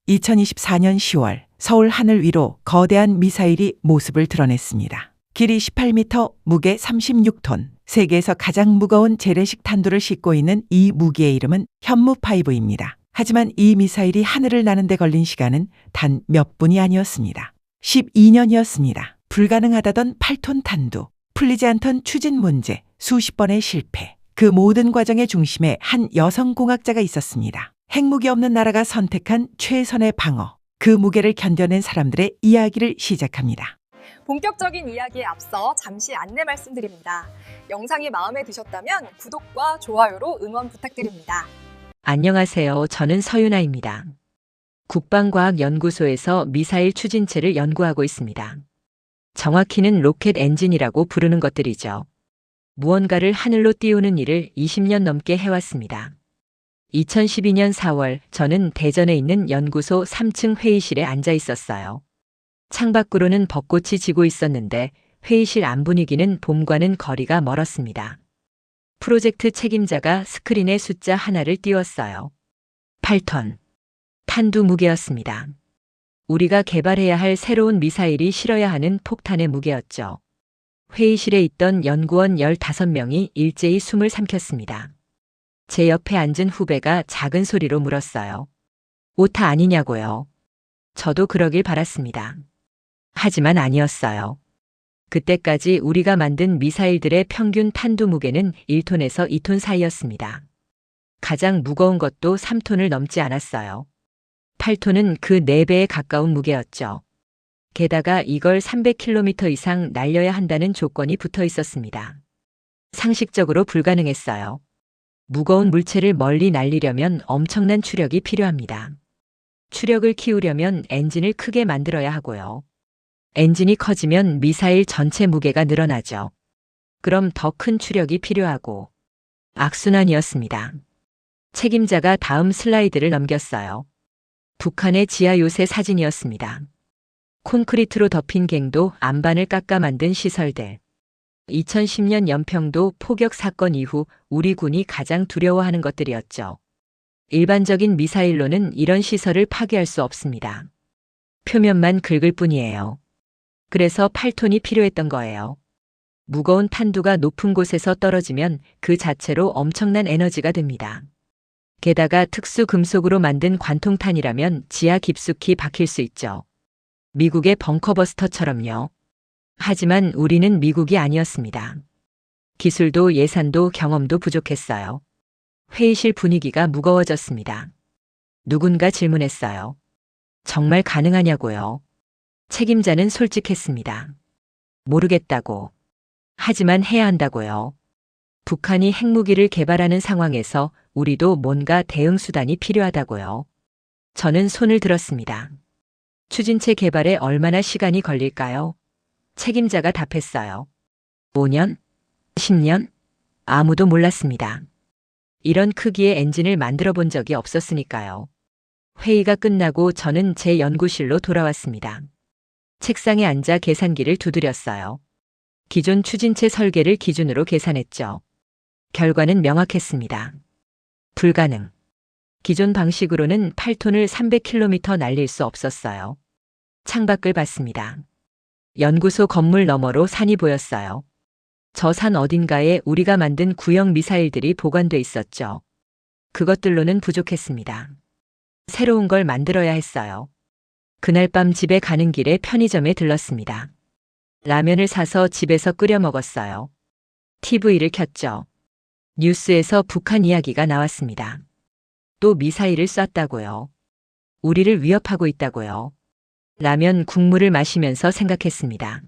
2024년 10월 서울 하늘 위로 거대한 미사일이 모습을 드러냈습니다. 길이 18m, 무게 36톤, 세계에서 가장 무거운 재래식 탄두를 싣고 있는 이 무기의 이름은 현무5입니다. 하지만 이 미사일이 하늘을 나는 데 걸린 시간은 단 몇 분이 아니었습니다. 12년이었습니다. 불가능하다던 8톤 탄두, 풀리지 않던 추진 문제, 수십 번의 실패. 그 모든 과정의 중심에 한 여성 공학자가 있었습니다. 핵무기 없는 나라가 선택한 최선의 방어. 그 무게를 견뎌낸 사람들의 이야기를 시작합니다. 본격적인 이야기에 앞서 잠시 안내 말씀드립니다. 영상이 마음에 드셨다면 구독과 좋아요로 응원 부탁드립니다. 안녕하세요. 저는 서윤아입니다. 국방과학연구소에서 미사일 추진체를 연구하고 있습니다. 정확히는 로켓 엔진이라고 부르는 것들이죠. 무언가를 하늘로 띄우는 일을 20년 넘게 해왔습니다. 2012년 4월 저는 대전에 있는 연구소 3층 회의실에 앉아 있었어요. 창밖으로는 벚꽃이 지고 있었는데 회의실 안 분위기는 봄과는 거리가 멀었습니다. 프로젝트 책임자가 스크린에 숫자 하나를 띄웠어요. 8톤. 탄두 무게였습니다. 우리가 개발해야 할 새로운 미사일이 실어야 하는 폭탄의 무게였죠. 회의실에 있던 연구원 15명이 일제히 숨을 삼켰습니다. 제 옆에 앉은 후배가 작은 소리로 물었어요. 오타 아니냐고요. 저도 그러길 바랐습니다. 하지만 아니었어요. 그때까지 우리가 만든 미사일들의 평균 탄두 무게는 1톤에서 2톤 사이였습니다. 가장 무거운 것도 3톤을 넘지 않았어요. 8톤은 그 4배에 가까운 무게였죠. 게다가 이걸 300km 이상 날려야 한다는 조건이 붙어 있었습니다. 상식적으로 불가능했어요. 무거운 물체를 멀리 날리려면 엄청난 추력이 필요합니다. 추력을 키우려면 엔진을 크게 만들어야 하고요. 엔진이 커지면 미사일 전체 무게가 늘어나죠. 그럼 더 큰 추력이 필요하고 악순환이었습니다. 책임자가 다음 슬라이드를 넘겼어요. 북한의 지하 요새 사진이었습니다. 콘크리트로 덮인 갱도 안반을 깎아 만든 시설들. 2010년 연평도 포격 사건 이후 우리 군이 가장 두려워하는 것들이었죠. 일반적인 미사일로는 이런 시설을 파괴할 수 없습니다. 표면만 긁을 뿐이에요. 그래서 8톤이 필요했던 거예요. 무거운 탄두가 높은 곳에서 떨어지면 그 자체로 엄청난 에너지가 됩니다. 게다가 특수 금속으로 만든 관통탄이라면 지하 깊숙이 박힐 수 있죠. 미국의 벙커버스터처럼요. 하지만 우리는 미국이 아니었습니다. 기술도 예산도 경험도 부족했어요. 회의실 분위기가 무거워졌습니다. 누군가 질문했어요. 정말 가능하냐고요? 책임자는 솔직했습니다. 모르겠다고. 하지만 해야 한다고요. 북한이 핵무기를 개발하는 상황에서 우리도 뭔가 대응 수단이 필요하다고요. 저는 손을 들었습니다. 추진체 개발에 얼마나 시간이 걸릴까요? 책임자가 답했어요. 5년? 10년? 아무도 몰랐습니다. 이런 크기의 엔진을 만들어 본 적이 없었으니까요. 회의가 끝나고 저는 제 연구실로 돌아왔습니다. 책상에 앉아 계산기를 두드렸어요. 기존 추진체 설계를 기준으로 계산했죠. 결과는 명확했습니다. 불가능. 기존 방식으로는 8톤을 300km 날릴 수 없었어요. 창밖을 봤습니다. 연구소 건물 너머로 산이 보였어요. 저 산 어딘가에 우리가 만든 구형 미사일들이 보관돼 있었죠. 그것들로는 부족했습니다. 새로운 걸 만들어야 했어요. 그날 밤 집에 가는 길에 편의점에 들렀습니다. 라면을 사서 집에서 끓여 먹었어요. TV를 켰죠. 뉴스에서 북한 이야기가 나왔습니다. 또 미사일을 쐈다고요. 우리를 위협하고 있다고요. 라면 국물을 마시면서 생각했습니다.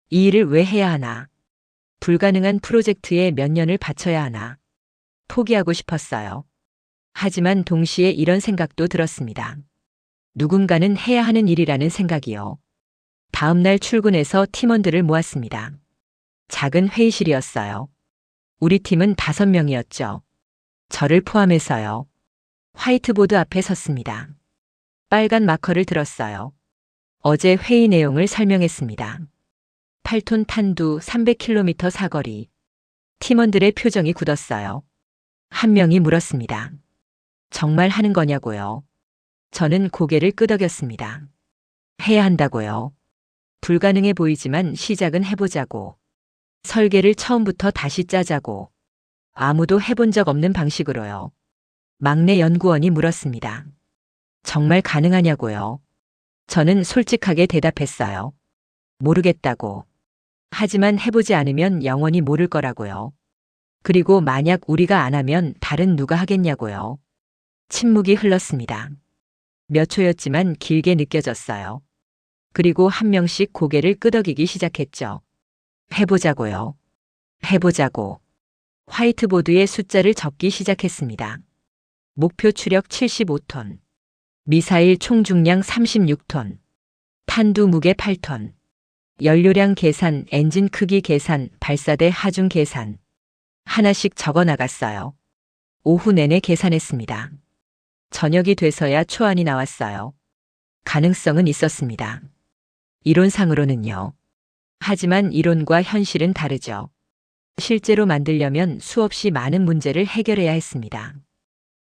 이 일을 왜 해야 하나? 불가능한 프로젝트에 몇 년을 바쳐야 하나? 포기하고 싶었어요. 하지만 동시에 이런 생각도 들었습니다. 누군가는 해야 하는 일이라는 생각이요. 다음 날 출근해서 팀원들을 모았습니다. 작은 회의실이었어요. 우리 팀은 5명이었죠. 저를 포함해서요. 화이트보드 앞에 섰습니다. 빨간 마커를 들었어요. 어제 회의 내용을 설명했습니다. 8톤 탄두 300km 사거리. 팀원들의 표정이 굳었어요. 한 명이 물었습니다. 정말 하는 거냐고요? 저는 고개를 끄덕였습니다. 해야 한다고요. 불가능해 보이지만 시작은 해보자고. 설계를 처음부터 다시 짜자고. 아무도 해본 적 없는 방식으로요. 막내 연구원이 물었습니다. 정말 가능하냐고요. 저는 솔직하게 대답했어요. 모르겠다고. 하지만 해보지 않으면 영원히 모를 거라고요. 그리고 만약 우리가 안 하면 다른 누가 하겠냐고요. 침묵이 흘렀습니다. 몇 초였지만 길게 느껴졌어요. 그리고 한 명씩 고개를 끄덕이기 시작했죠. 해보자고요. 해보자고. 화이트보드에 숫자를 적기 시작했습니다. 목표 추력 75톤. 미사일 총 중량 36톤. 탄두 무게 8톤. 연료량 계산, 엔진 크기 계산, 발사대 하중 계산. 하나씩 적어 나갔어요. 오후 내내 계산했습니다. 저녁이 돼서야 초안이 나왔어요. 가능성은 있었습니다. 이론상으로는요. 하지만 이론과 현실은 다르죠. 실제로 만들려면 수없이 많은 문제를 해결해야 했습니다.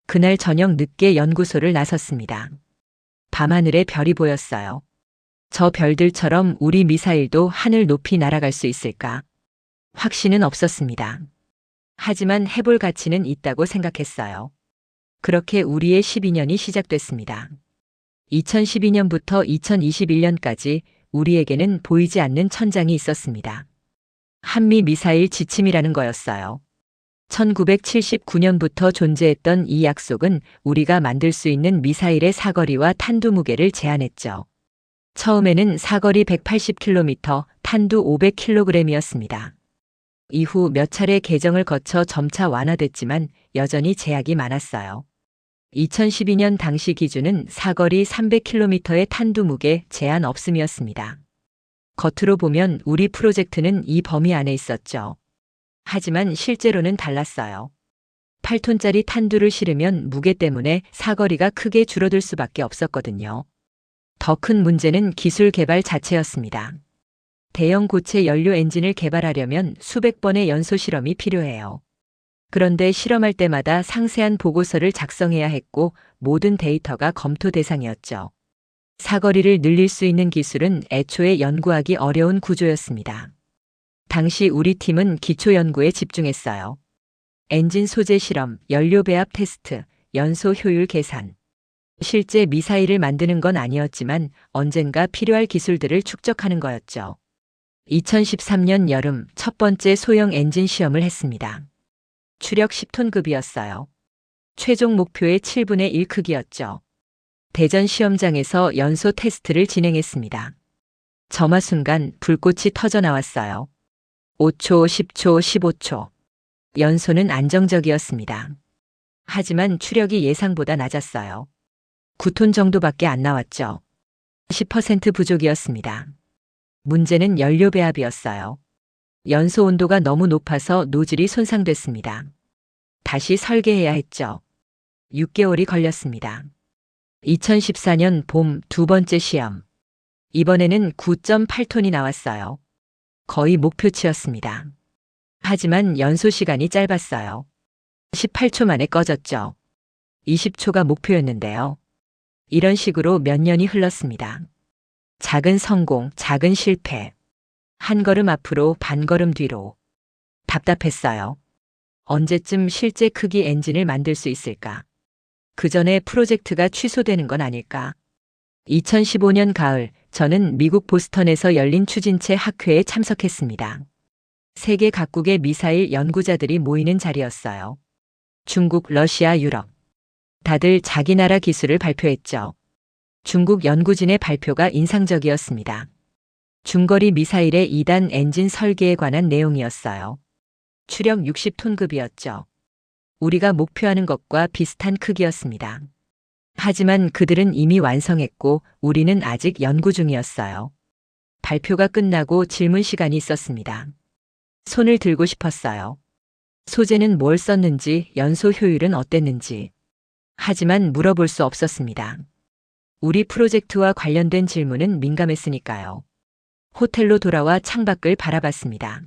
그날 저녁 늦게 연구소를 나섰습니다. 밤하늘에 별이 보였어요. 저 별들처럼 우리 미사일도 하늘 높이 날아갈 수 있을까? 확신은 없었습니다. 하지만 해볼 가치는 있다고 생각했어요. 그렇게 우리의 12년이 시작됐습니다. 2012년부터 2021년까지 우리에게는 보이지 않는 천장이 있었습니다. 한미 미사일 지침이라는 거였어요. 1979년부터 존재했던 이 약속은 우리가 만들 수 있는 미사일의 사거리와 탄두 무게를 제한했죠. 처음에는 사거리 180km, 탄두 500kg이었습니다. 이후 몇 차례 개정을 거쳐 점차 완화됐지만 여전히 제약이 많았어요. 2012년 당시 기준은 사거리 300km의 탄두 무게 제한 없음이었습니다. 겉으로 보면 우리 프로젝트는 이 범위 안에 있었죠. 하지만 실제로는 달랐어요. 8톤짜리 탄두를 실으면 무게 때문에 사거리가 크게 줄어들 수밖에 없었거든요. 더 큰 문제는 기술 개발 자체였습니다. 대형 고체 연료 엔진을 개발하려면 수백 번의 연소 실험이 필요해요. 그런데 실험할 때마다 상세한 보고서를 작성해야 했고 모든 데이터가 검토 대상이었죠. 사거리를 늘릴 수 있는 기술은 애초에 연구하기 어려운 구조였습니다. 당시 우리 팀은 기초 연구에 집중했어요. 엔진 소재 실험, 연료 배합 테스트, 연소 효율 계산. 실제 미사일을 만드는 건 아니었지만 언젠가 필요할 기술들을 축적하는 거였죠. 2013년 여름 첫 번째 소형 엔진 시험을 했습니다. 추력 10톤급이었어요. 최종 목표의 7분의 1 크기였죠. 대전 시험장에서 연소 테스트를 진행했습니다. 점화 순간 불꽃이 터져 나왔어요. 5초, 10초, 15초. 연소는 안정적이었습니다. 하지만 추력이 예상보다 낮았어요. 9톤 정도밖에 안 나왔죠. 10% 부족이었습니다. 문제는 연료 배합이었어요. 연소 온도가 너무 높아서 노즐이 손상됐습니다. 다시 설계해야 했죠. 6개월이 걸렸습니다. 2014년 봄 두 번째 시험. 이번에는 9.8톤이 나왔어요. 거의 목표치였습니다. 하지만 연소 시간이 짧았어요. 18초 만에 꺼졌죠. 20초가 목표였는데요. 이런 식으로 몇 년이 흘렀습니다. 작은 성공, 작은 실패. 한 걸음 앞으로 반 걸음 뒤로. 답답했어요. 언제쯤 실제 크기 엔진을 만들 수 있을까? 그 전에 프로젝트가 취소되는 건 아닐까? 2015년 가을, 저는 미국 보스턴에서 열린 추진체 학회에 참석했습니다. 세계 각국의 미사일 연구자들이 모이는 자리였어요. 중국, 러시아, 유럽. 다들 자기 나라 기술을 발표했죠. 중국 연구진의 발표가 인상적이었습니다. 중거리 미사일의 2단 엔진 설계에 관한 내용이었어요. 추력 60톤급이었죠. 우리가 목표하는 것과 비슷한 크기였습니다. 하지만 그들은 이미 완성했고 우리는 아직 연구 중이었어요. 발표가 끝나고 질문 시간이 있었습니다. 손을 들고 싶었어요. 소재는 뭘 썼는지, 연소 효율은 어땠는지. 하지만 물어볼 수 없었습니다. 우리 프로젝트와 관련된 질문은 민감했으니까요. 호텔로 돌아와 창밖을 바라봤습니다.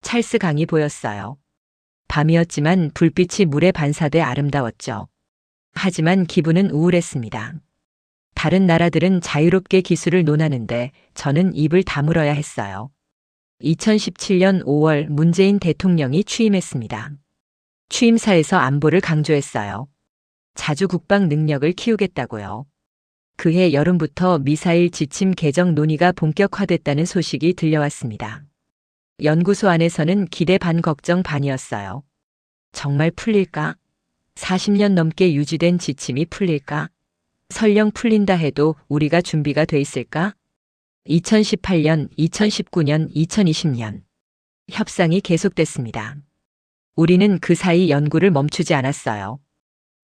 찰스 강이 보였어요. 밤이었지만 불빛이 물에 반사돼 아름다웠죠. 하지만 기분은 우울했습니다. 다른 나라들은 자유롭게 기술을 논하는데 저는 입을 다물어야 했어요. 2017년 5월 문재인 대통령이 취임했습니다. 취임사에서 안보를 강조했어요. 자주 국방 능력을 키우겠다고요. 그해 여름부터 미사일 지침 개정 논의가 본격화됐다는 소식이 들려왔습니다. 연구소 안에서는 기대 반 걱정 반이었어요. 정말 풀릴까? 40년 넘게 유지된 지침이 풀릴까? 설령 풀린다 해도 우리가 준비가 돼 있을까? 2018년, 2019년, 2020년. 협상이 계속됐습니다. 우리는 그 사이 연구를 멈추지 않았어요.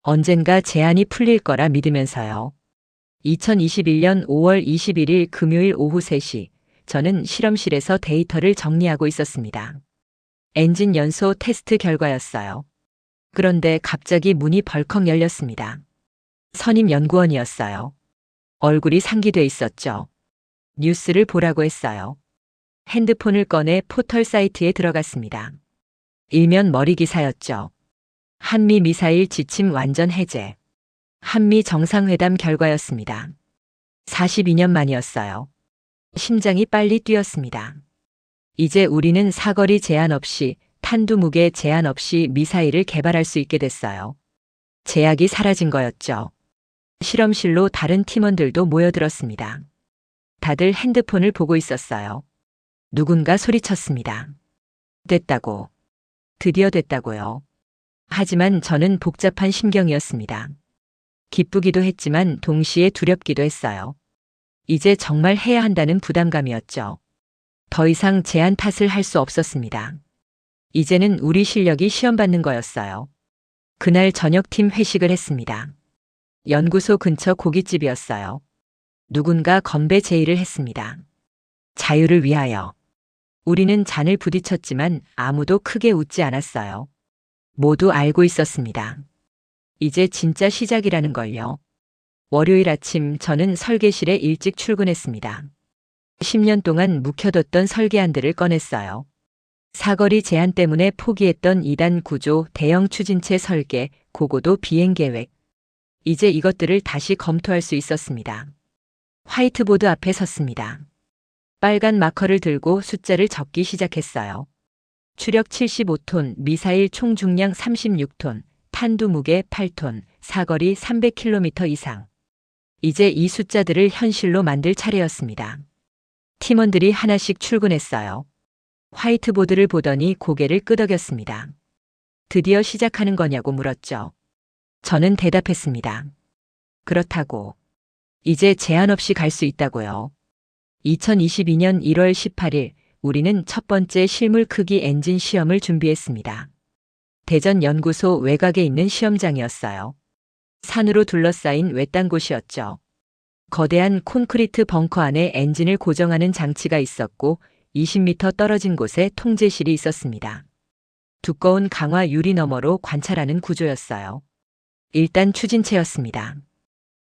언젠가 제안이 풀릴 거라 믿으면서요. 2021년 5월 21일 금요일 오후 3시, 저는 실험실에서 데이터를 정리하고 있었습니다. 엔진 연소 테스트 결과였어요. 그런데 갑자기 문이 벌컥 열렸습니다. 선임 연구원이었어요. 얼굴이 상기돼 있었죠. 뉴스를 보라고 했어요. 핸드폰을 꺼내 포털 사이트에 들어갔습니다. 일면 머리 기사였죠. 한미 미사일 지침 완전 해제. 한미 정상회담 결과였습니다. 42년 만이었어요. 심장이 빨리 뛰었습니다. 이제 우리는 사거리 제한 없이, 탄두 무게 제한 없이 미사일을 개발할 수 있게 됐어요. 제약이 사라진 거였죠. 실험실로 다른 팀원들도 모여들었습니다. 다들 핸드폰을 보고 있었어요. 누군가 소리쳤습니다. 됐다고. 드디어 됐다고요. 하지만 저는 복잡한 심경이었습니다. 기쁘기도 했지만 동시에 두렵기도 했어요. 이제 정말 해야 한다는 부담감이었죠. 더 이상 제한 탓을 할 수 없었습니다. 이제는 우리 실력이 시험받는 거였어요. 그날 저녁 팀 회식을 했습니다. 연구소 근처 고깃집이었어요. 누군가 건배 제의를 했습니다. 자유를 위하여. 우리는 잔을 부딪혔지만 아무도 크게 웃지 않았어요. 모두 알고 있었습니다. 이제 진짜 시작이라는 걸요. 월요일 아침 저는 설계실에 일찍 출근했습니다. 10년 동안 묵혀뒀던 설계안들을 꺼냈어요. 사거리 제한 때문에 포기했던 2단 구조, 대형 추진체 설계, 고고도 비행 계획. 이제 이것들을 다시 검토할 수 있었습니다. 화이트보드 앞에 섰습니다. 빨간 마커를 들고 숫자를 적기 시작했어요. 추력 75톤, 미사일 총 중량 36톤, 탄두 무게 8톤, 사거리 300km 이상. 이제 이 숫자들을 현실로 만들 차례였습니다. 팀원들이 하나씩 출근했어요. 화이트보드를 보더니 고개를 끄덕였습니다. 드디어 시작하는 거냐고 물었죠. 저는 대답했습니다. 그렇다고. 이제 제한 없이 갈 수 있다고요. 2022년 1월 18일 우리는 첫 번째 실물 크기 엔진 시험을 준비했습니다. 대전 연구소 외곽에 있는 시험장이었어요. 산으로 둘러싸인 외딴 곳이었죠. 거대한 콘크리트 벙커 안에 엔진을 고정하는 장치가 있었고 20m 떨어진 곳에 통제실이 있었습니다. 두꺼운 강화 유리 너머로 관찰하는 구조였어요. 일단 추진체였습니다.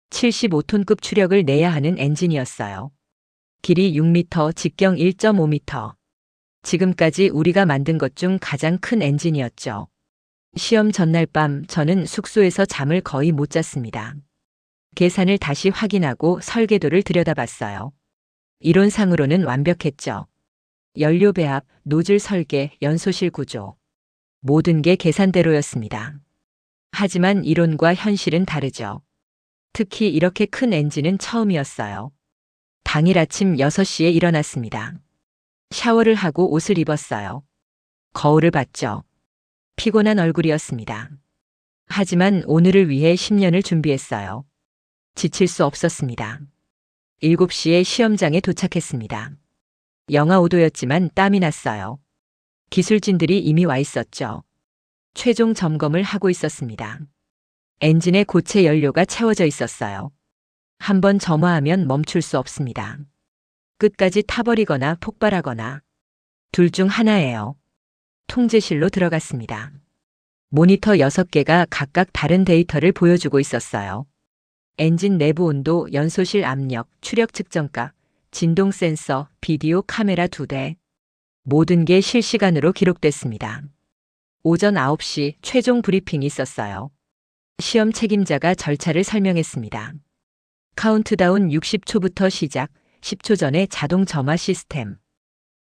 75톤급 추력을 내야 하는 엔진이었어요. 길이 6m, 직경 1.5m. 지금까지 우리가 만든 것 중 가장 큰 엔진이었죠. 시험 전날 밤 저는 숙소에서 잠을 거의 못 잤습니다. 계산을 다시 확인하고 설계도를 들여다봤어요. 이론상으로는 완벽했죠. 연료 배합, 노즐 설계, 연소실 구조. 모든 게 계산대로였습니다. 하지만 이론과 현실은 다르죠. 특히 이렇게 큰 엔진은 처음이었어요. 당일 아침 6시에 일어났습니다. 샤워를 하고 옷을 입었어요. 거울을 봤죠. 피곤한 얼굴이었습니다. 하지만 오늘을 위해 10년을 준비했어요. 지칠 수 없었습니다. 7시에 시험장에 도착했습니다. 영하 5도였지만 땀이 났어요. 기술진들이 이미 와 있었죠. 최종 점검을 하고 있었습니다. 엔진에 고체 연료가 채워져 있었어요. 한번 점화하면 멈출 수 없습니다. 끝까지 타버리거나 폭발하거나 둘 중 하나예요. 통제실로 들어갔습니다. 모니터 6개가 각각 다른 데이터를 보여주고 있었어요. 엔진 내부 온도, 연소실 압력, 추력 측정값, 진동 센서, 비디오 카메라 2대. 모든 게 실시간으로 기록됐습니다. 오전 9시 최종 브리핑이 있었어요. 시험 책임자가 절차를 설명했습니다. 카운트다운 60초부터 시작, 10초 전에 자동 점화 시스템.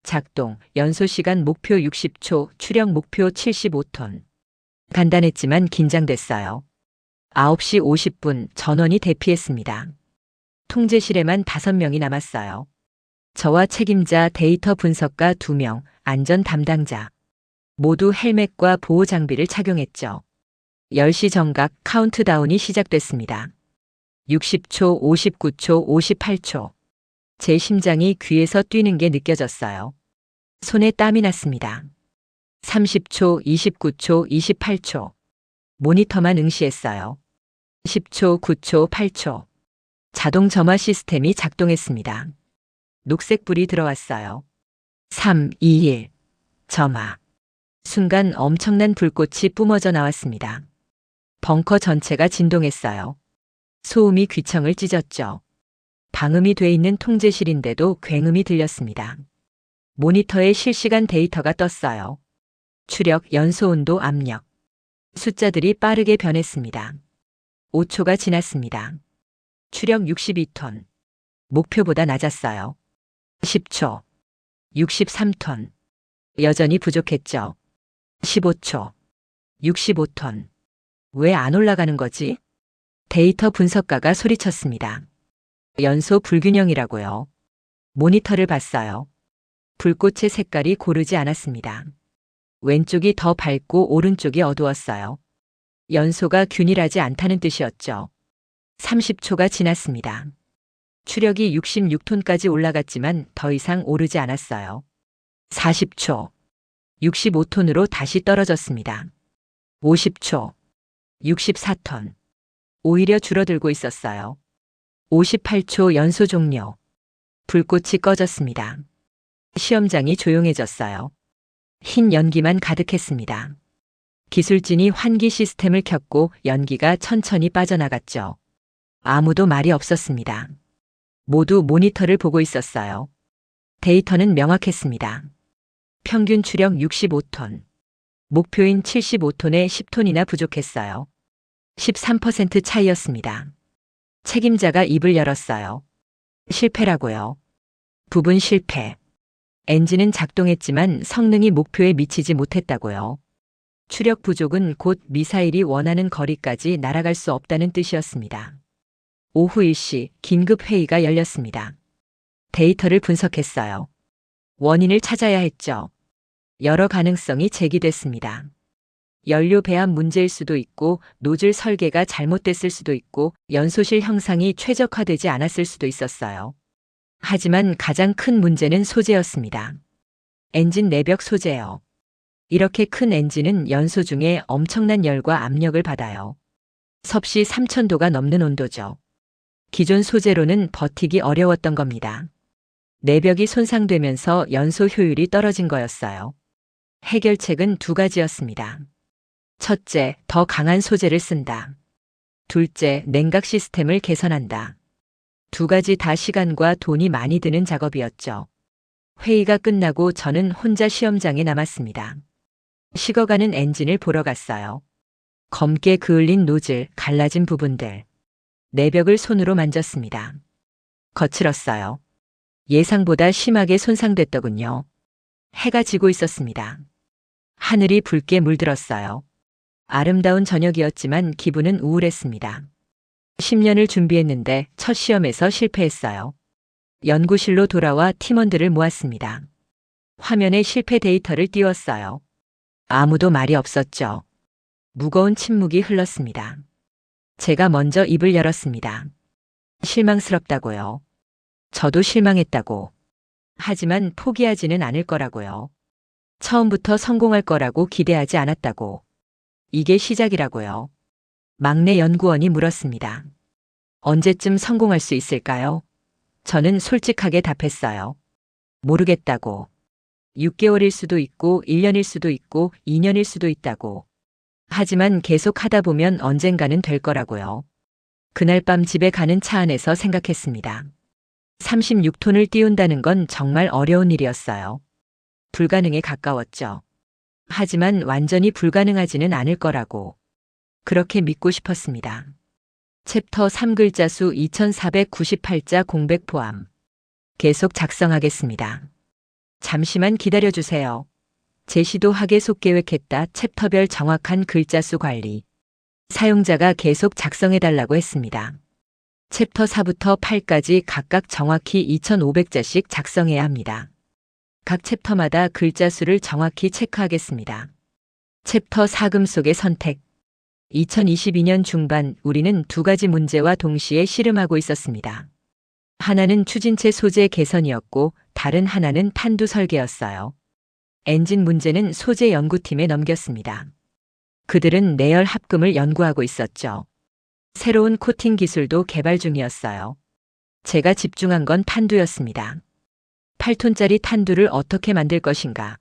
작동, 연소 시간 목표 60초, 출력 목표 75톤. 간단했지만 긴장됐어요. 9시 50분 전원이 대피했습니다. 통제실에만 5명이 남았어요. 저와 책임자, 데이터 분석가 2명, 안전 담당자. 모두 헬멧과 보호 장비를 착용했죠. 10시 정각 카운트다운이 시작됐습니다. 60초, 59초, 58초. 제 심장이 귀에서 뛰는 게 느껴졌어요. 손에 땀이 났습니다. 30초, 29초, 28초. 모니터만 응시했어요. 10초, 9초, 8초. 자동 점화 시스템이 작동했습니다. 녹색 불이 들어왔어요. 3, 2, 1. 점화. 순간 엄청난 불꽃이 뿜어져 나왔습니다. 벙커 전체가 진동했어요. 소음이 귀청을 찢었죠. 방음이 돼 있는 통제실인데도 굉음이 들렸습니다. 모니터에 실시간 데이터가 떴어요. 추력, 연소 온도, 압력. 숫자들이 빠르게 변했습니다. 5초가 지났습니다. 추력 62톤. 목표보다 낮았어요. 10초. 63톤. 여전히 부족했죠. 15초. 65톤. 왜 안 올라가는 거지? 데이터 분석가가 소리쳤습니다. 연소 불균형이라고요. 모니터를 봤어요. 불꽃의 색깔이 고르지 않았습니다. 왼쪽이 더 밝고 오른쪽이 어두웠어요. 연소가 균일하지 않다는 뜻이었죠. 30초가 지났습니다. 추력이 66톤까지 올라갔지만 더 이상 오르지 않았어요. 40초. 65톤으로 다시 떨어졌습니다. 50초. 64톤. 오히려 줄어들고 있었어요. 58초 연소 종료. 불꽃이 꺼졌습니다. 시험장이 조용해졌어요. 흰 연기만 가득했습니다. 기술진이 환기 시스템을 켰고 연기가 천천히 빠져나갔죠. 아무도 말이 없었습니다. 모두 모니터를 보고 있었어요. 데이터는 명확했습니다. 평균 추력 65톤. 목표인 75톤에 10톤이나 부족했어요. 13% 차이였습니다. 책임자가 입을 열었어요. 실패라고요. 부분 실패. 엔진은 작동했지만 성능이 목표에 미치지 못했다고요. 추력 부족은 곧 미사일이 원하는 거리까지 날아갈 수 없다는 뜻이었습니다. 오후 1시 긴급 회의가 열렸습니다. 데이터를 분석했어요. 원인을 찾아야 했죠. 여러 가능성이 제기됐습니다. 연료 배합 문제일 수도 있고 노즐 설계가 잘못됐을 수도 있고 연소실 형상이 최적화되지 않았을 수도 있었어요. 하지만 가장 큰 문제는 소재였습니다. 엔진 내벽 소재요. 이렇게 큰 엔진은 연소 중에 엄청난 열과 압력을 받아요. 섭씨 3000도가 넘는 온도죠. 기존 소재로는 버티기 어려웠던 겁니다. 내벽이 손상되면서 연소 효율이 떨어진 거였어요. 해결책은 2가지였습니다. 첫째, 더 강한 소재를 쓴다. 둘째, 냉각 시스템을 개선한다. 2가지 다 시간과 돈이 많이 드는 작업이었죠. 회의가 끝나고 저는 혼자 시험장에 남았습니다. 식어가는 엔진을 보러 갔어요. 검게 그을린 노즐, 갈라진 부분들. 내벽을 손으로 만졌습니다. 거칠었어요. 예상보다 심하게 손상됐더군요. 해가 지고 있었습니다. 하늘이 붉게 물들었어요. 아름다운 저녁이었지만 기분은 우울했습니다. 10년을 준비했는데 첫 시험에서 실패했어요. 연구실로 돌아와 팀원들을 모았습니다. 화면에 실패 데이터를 띄웠어요. 아무도 말이 없었죠. 무거운 침묵이 흘렀습니다. 제가 먼저 입을 열었습니다. 실망스럽다고요. 저도 실망했다고. 하지만 포기하지는 않을 거라고요. 처음부터 성공할 거라고 기대하지 않았다고. 이게 시작이라고요. 막내 연구원이 물었습니다. 언제쯤 성공할 수 있을까요? 저는 솔직하게 답했어요. 모르겠다고. 6개월일 수도 있고 1년일 수도 있고 2년일 수도 있다고. 하지만 계속 하다 보면 언젠가는 될 거라고요. 그날 밤 집에 가는 차 안에서 생각했습니다. 36톤을 띄운다는 건 정말 어려운 일이었어요. 불가능에 가까웠죠. 하지만 완전히 불가능하지는 않을 거라고. 그렇게 믿고 싶었습니다. 챕터 3글자 수 2498자 공백 포함. 계속 작성하겠습니다. 잠시만 기다려주세요. 제시도하게 속계획했다. 챕터별 정확한 글자 수 관리. 사용자가 계속 작성해달라고 했습니다. 챕터 4부터 8까지 각각 정확히 2500자씩 작성해야 합니다. 각 챕터마다 글자 수를 정확히 체크하겠습니다. 챕터 4 금속의 선택. 2022년 중반 우리는 두 가지 문제와 동시에 씨름하고 있었습니다. 하나는 추진체 소재 개선이었고 다른 하나는 탄두 설계였어요. 엔진 문제는 소재 연구팀에 넘겼습니다. 그들은 내열 합금을 연구하고 있었죠. 새로운 코팅 기술도 개발 중이었어요. 제가 집중한 건 탄두였습니다. 8톤짜리 탄두를 어떻게 만들 것인가.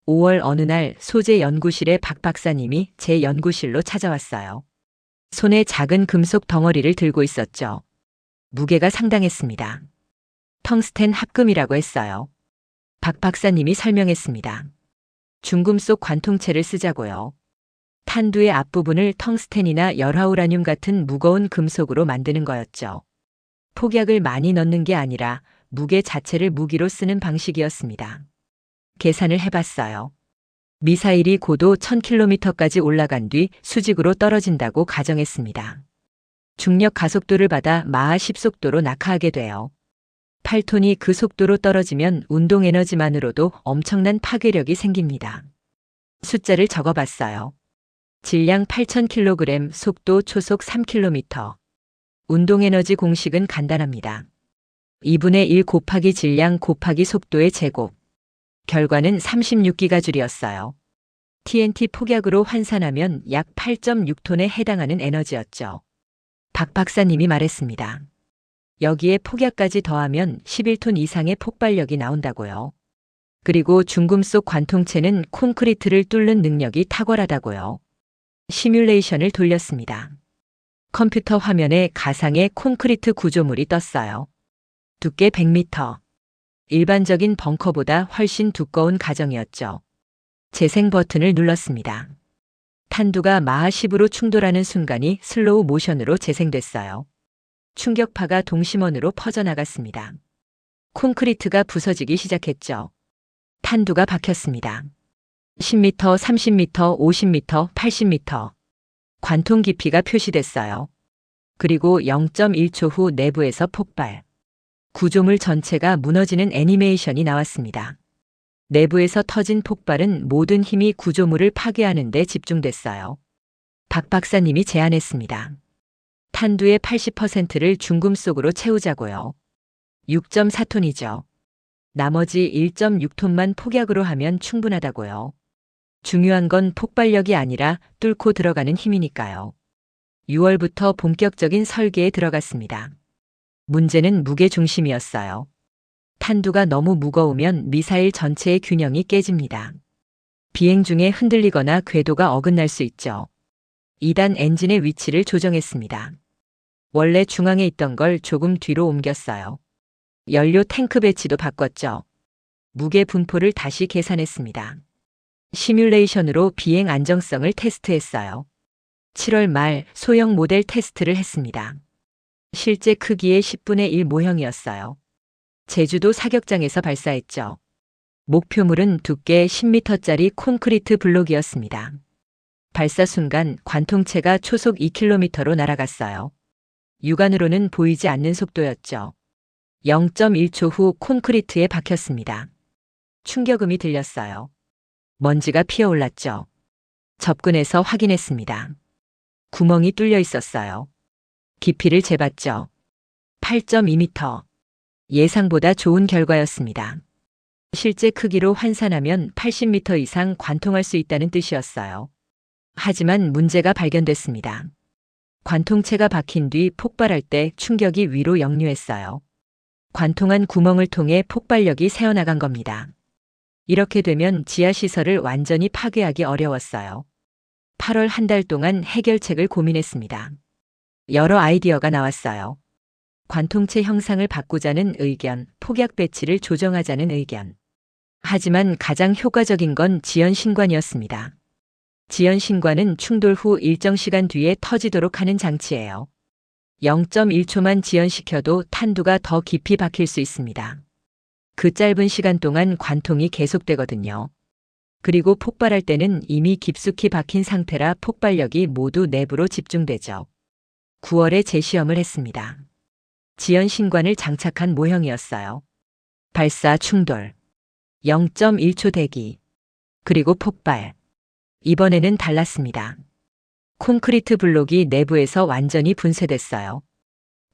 5월 어느 날 소재 연구실의 박 박사님이 제 연구실로 찾아왔어요. 손에 작은 금속 덩어리를 들고 있었죠. 무게가 상당했습니다. 텅스텐 합금이라고 했어요. 박 박사님이 설명했습니다. 중금속 관통체를 쓰자고요. 탄두의 앞부분을 텅스텐이나 열화우라늄 같은 무거운 금속으로 만드는 거였죠. 폭약을 많이 넣는 게 아니라 무게 자체를 무기로 쓰는 방식이었습니다. 계산을 해봤어요. 미사일이 고도 1000km까지 올라간 뒤 수직으로 떨어진다고 가정했습니다. 중력 가속도를 받아 마하 10속도로 낙하하게 돼요. 8톤이 그 속도로 떨어지면 운동 에너지만으로도 엄청난 파괴력이 생깁니다. 숫자를 적어봤어요. 질량 8000kg, 속도 초속 3km. 운동 에너지 공식은 간단합니다. 2분의 1 곱하기 질량 곱하기 속도의 제곱. 결과는 36기가줄이었어요. TNT 폭약으로 환산하면 약 8.6톤에 해당하는 에너지였죠. 박 박사님이 말했습니다. 여기에 폭약까지 더하면 11톤 이상의 폭발력이 나온다고요. 그리고 중금속 관통체는 콘크리트를 뚫는 능력이 탁월하다고요. 시뮬레이션을 돌렸습니다. 컴퓨터 화면에 가상의 콘크리트 구조물이 떴어요. 두께 100m. 일반적인 벙커보다 훨씬 두꺼운 가정이었죠. 재생 버튼을 눌렀습니다. 탄두가 마하 10으로 충돌하는 순간이 슬로우 모션으로 재생됐어요. 충격파가 동심원으로 퍼져나갔습니다. 콘크리트가 부서지기 시작했죠. 탄두가 박혔습니다. 10m, 30m, 50m, 80m. 관통 깊이가 표시됐어요. 그리고 0.1초 후 내부에서 폭발. 구조물 전체가 무너지는 애니메이션이 나왔습니다. 내부에서 터진 폭발은 모든 힘이 구조물을 파괴하는 데 집중됐어요. 박 박사님이 제안했습니다. 탄두의 80%를 중금속으로 채우자고요. 6.4톤이죠. 나머지 1.6톤만 폭약으로 하면 충분하다고요. 중요한 건 폭발력이 아니라 뚫고 들어가는 힘이니까요. 6월부터 본격적인 설계에 들어갔습니다. 문제는 무게 중심이었어요. 탄두가 너무 무거우면 미사일 전체의 균형이 깨집니다. 비행 중에 흔들리거나 궤도가 어긋날 수 있죠. 2단 엔진의 위치를 조정했습니다. 원래 중앙에 있던 걸 조금 뒤로 옮겼어요. 연료 탱크 배치도 바꿨죠. 무게 분포를 다시 계산했습니다. 시뮬레이션으로 비행 안정성을 테스트했어요. 7월 말 소형 모델 테스트를 했습니다. 실제 크기의 10분의 1 모형이었어요. 제주도 사격장에서 발사했죠. 목표물은 두께 10m짜리 콘크리트 블록이었습니다. 발사 순간 관통체가 초속 2km로 날아갔어요. 육안으로는 보이지 않는 속도였죠. 0.1초 후 콘크리트에 박혔습니다. 충격음이 들렸어요. 먼지가 피어올랐죠. 접근해서 확인했습니다. 구멍이 뚫려 있었어요. 깊이를 재봤죠. 8.2m. 예상보다 좋은 결과였습니다. 실제 크기로 환산하면 80m 이상 관통할 수 있다는 뜻이었어요. 하지만 문제가 발견됐습니다. 관통체가 박힌 뒤 폭발할 때 충격이 위로 역류했어요. 관통한 구멍을 통해 폭발력이 새어나간 겁니다. 이렇게 되면 지하시설을 완전히 파괴하기 어려웠어요. 8월 한 달 동안 해결책을 고민했습니다. 여러 아이디어가 나왔어요. 관통체 형상을 바꾸자는 의견, 폭약 배치를 조정하자는 의견. 하지만 가장 효과적인 건 지연신관이었습니다. 지연신관은 충돌 후 일정 시간 뒤에 터지도록 하는 장치예요. 0.1초만 지연시켜도 탄두가 더 깊이 박힐 수 있습니다. 그 짧은 시간 동안 관통이 계속되거든요. 그리고 폭발할 때는 이미 깊숙이 박힌 상태라 폭발력이 모두 내부로 집중되죠. 9월에 재시험을 했습니다. 지연 신관을 장착한 모형이었어요. 발사 충돌. 0.1초 대기. 그리고 폭발. 이번에는 달랐습니다. 콘크리트 블록이 내부에서 완전히 분쇄됐어요.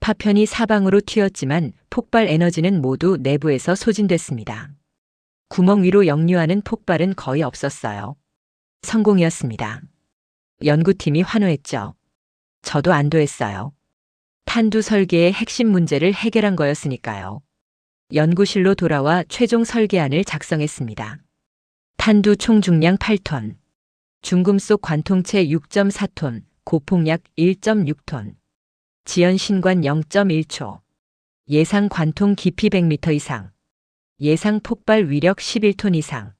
파편이 사방으로 튀었지만 폭발 에너지는 모두 내부에서 소진됐습니다. 구멍 위로 역류하는 폭발은 거의 없었어요. 성공이었습니다. 연구팀이 환호했죠. 저도 안도했어요. 탄두 설계의 핵심 문제를 해결한 거였으니까요. 연구실로 돌아와 최종 설계안을 작성했습니다. 탄두 총 중량 8톤, 중금속 관통체 6.4톤, 고폭약 1.6톤, 지연 신관 0.1초, 예상 관통 깊이 100m 이상, 예상 폭발 위력 11톤 이상.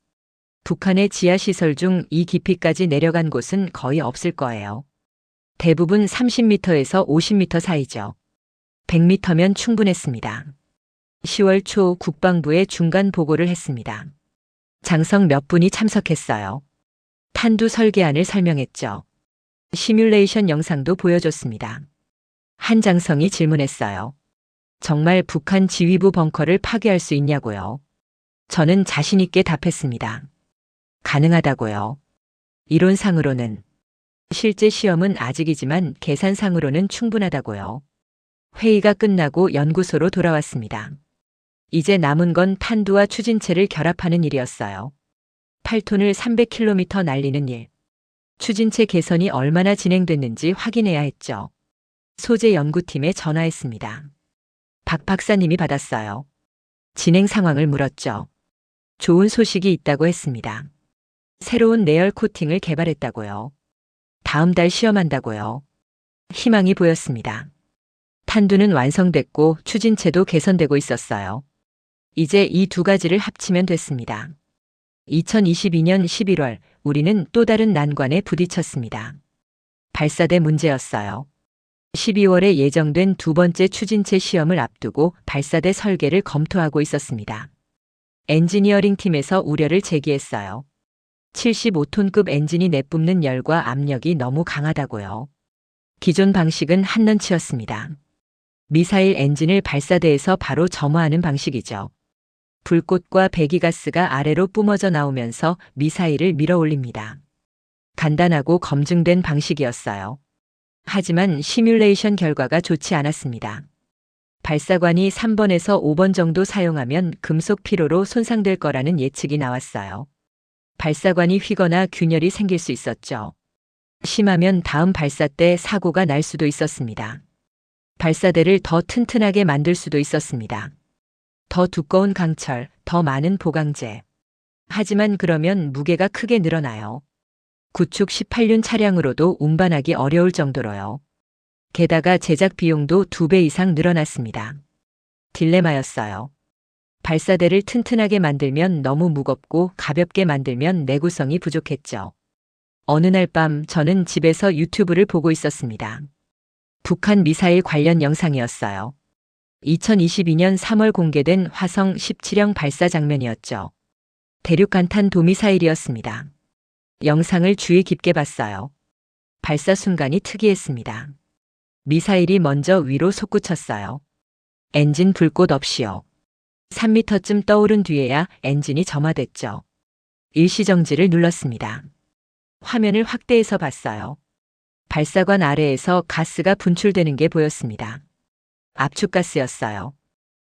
북한의 지하시설 중 이 깊이까지 내려간 곳은 거의 없을 거예요. 대부분 30m에서 50m 사이죠. 100m면 충분했습니다. 10월 초 국방부에 중간 보고를 했습니다. 장성 몇 분이 참석했어요. 탄두 설계안을 설명했죠. 시뮬레이션 영상도 보여줬습니다. 한 장성이 질문했어요. 정말 북한 지휘부 벙커를 파괴할 수 있냐고요. 저는 자신 있게 답했습니다. 가능하다고요. 이론상으로는. 실제 시험은 아직이지만 계산상으로는 충분하다고요. 회의가 끝나고 연구소로 돌아왔습니다. 이제 남은 건 탄두와 추진체를 결합하는 일이었어요. 8톤을 300km 날리는 일. 추진체 개선이 얼마나 진행됐는지 확인해야 했죠. 소재 연구팀에 전화했습니다. 박 박사님이 받았어요. 진행 상황을 물었죠. 좋은 소식이 있다고 했습니다. 새로운 내열 코팅을 개발했다고요. 다음 달 시험한다고요. 희망이 보였습니다. 탄두는 완성됐고 추진체도 개선되고 있었어요. 이제 이 두 가지를 합치면 됐습니다. 2022년 11월 우리는 또 다른 난관에 부딪혔습니다. 발사대 문제였어요. 12월에 예정된 두 번째 추진체 시험을 앞두고 발사대 설계를 검토하고 있었습니다. 엔지니어링 팀에서 우려를 제기했어요. 75톤급 엔진이 내뿜는 열과 압력이 너무 강하다고요. 기존 방식은 한런치였습니다. 미사일 엔진을 발사대에서 바로 점화하는 방식이죠. 불꽃과 배기가스가 아래로 뿜어져 나오면서 미사일을 밀어 올립니다. 간단하고 검증된 방식이었어요. 하지만 시뮬레이션 결과가 좋지 않았습니다. 발사관이 3번에서 5번 정도 사용하면 금속 피로로 손상될 거라는 예측이 나왔어요. 발사관이 휘거나 균열이 생길 수 있었죠. 심하면 다음 발사 때 사고가 날 수도 있었습니다. 발사대를 더 튼튼하게 만들 수도 있었습니다. 더 두꺼운 강철, 더 많은 보강제. 하지만 그러면 무게가 크게 늘어나요. 구축 18륜 차량으로도 운반하기 어려울 정도로요. 게다가 제작 비용도 2배 이상 늘어났습니다. 딜레마였어요. 발사대를 튼튼하게 만들면 너무 무겁고 가볍게 만들면 내구성이 부족했죠. 어느 날 밤 저는 집에서 유튜브를 보고 있었습니다. 북한 미사일 관련 영상이었어요. 2022년 3월 공개된 화성 17형 발사 장면이었죠. 대륙간탄 도미사일이었습니다. 영상을 주의 깊게 봤어요. 발사 순간이 특이했습니다. 미사일이 먼저 위로 솟구쳤어요. 엔진 불꽃 없이요. 3m쯤 떠오른 뒤에야 엔진이 점화됐죠. 일시정지를 눌렀습니다. 화면을 확대해서 봤어요. 발사관 아래에서 가스가 분출되는 게 보였습니다. 압축가스였어요.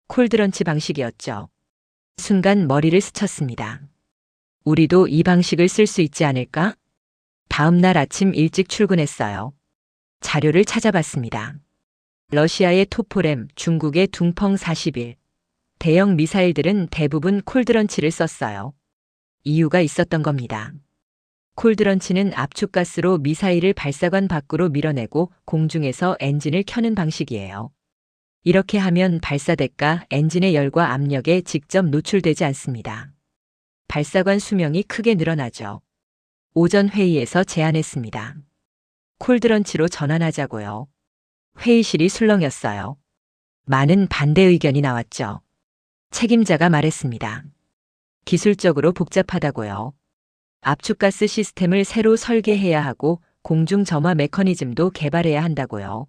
콜드런치 방식이었죠. 순간 머리를 스쳤습니다. 우리도 이 방식을 쓸 수 있지 않을까? 다음 날 아침 일찍 출근했어요. 자료를 찾아봤습니다. 러시아의 토포렘, 중국의 둥펑 41. 대형 미사일들은 대부분 콜드런치를 썼어요. 이유가 있었던 겁니다. 콜드런치는 압축가스로 미사일을 발사관 밖으로 밀어내고 공중에서 엔진을 켜는 방식이에요. 이렇게 하면 발사대가 엔진의 열과 압력에 직접 노출되지 않습니다. 발사관 수명이 크게 늘어나죠. 오전 회의에서 제안했습니다. 콜드런치로 전환하자고요. 회의실이 술렁였어요. 많은 반대 의견이 나왔죠. 책임자가 말했습니다. 기술적으로 복잡하다고요. 압축가스 시스템을 새로 설계해야 하고 공중 점화 메커니즘도 개발해야 한다고요.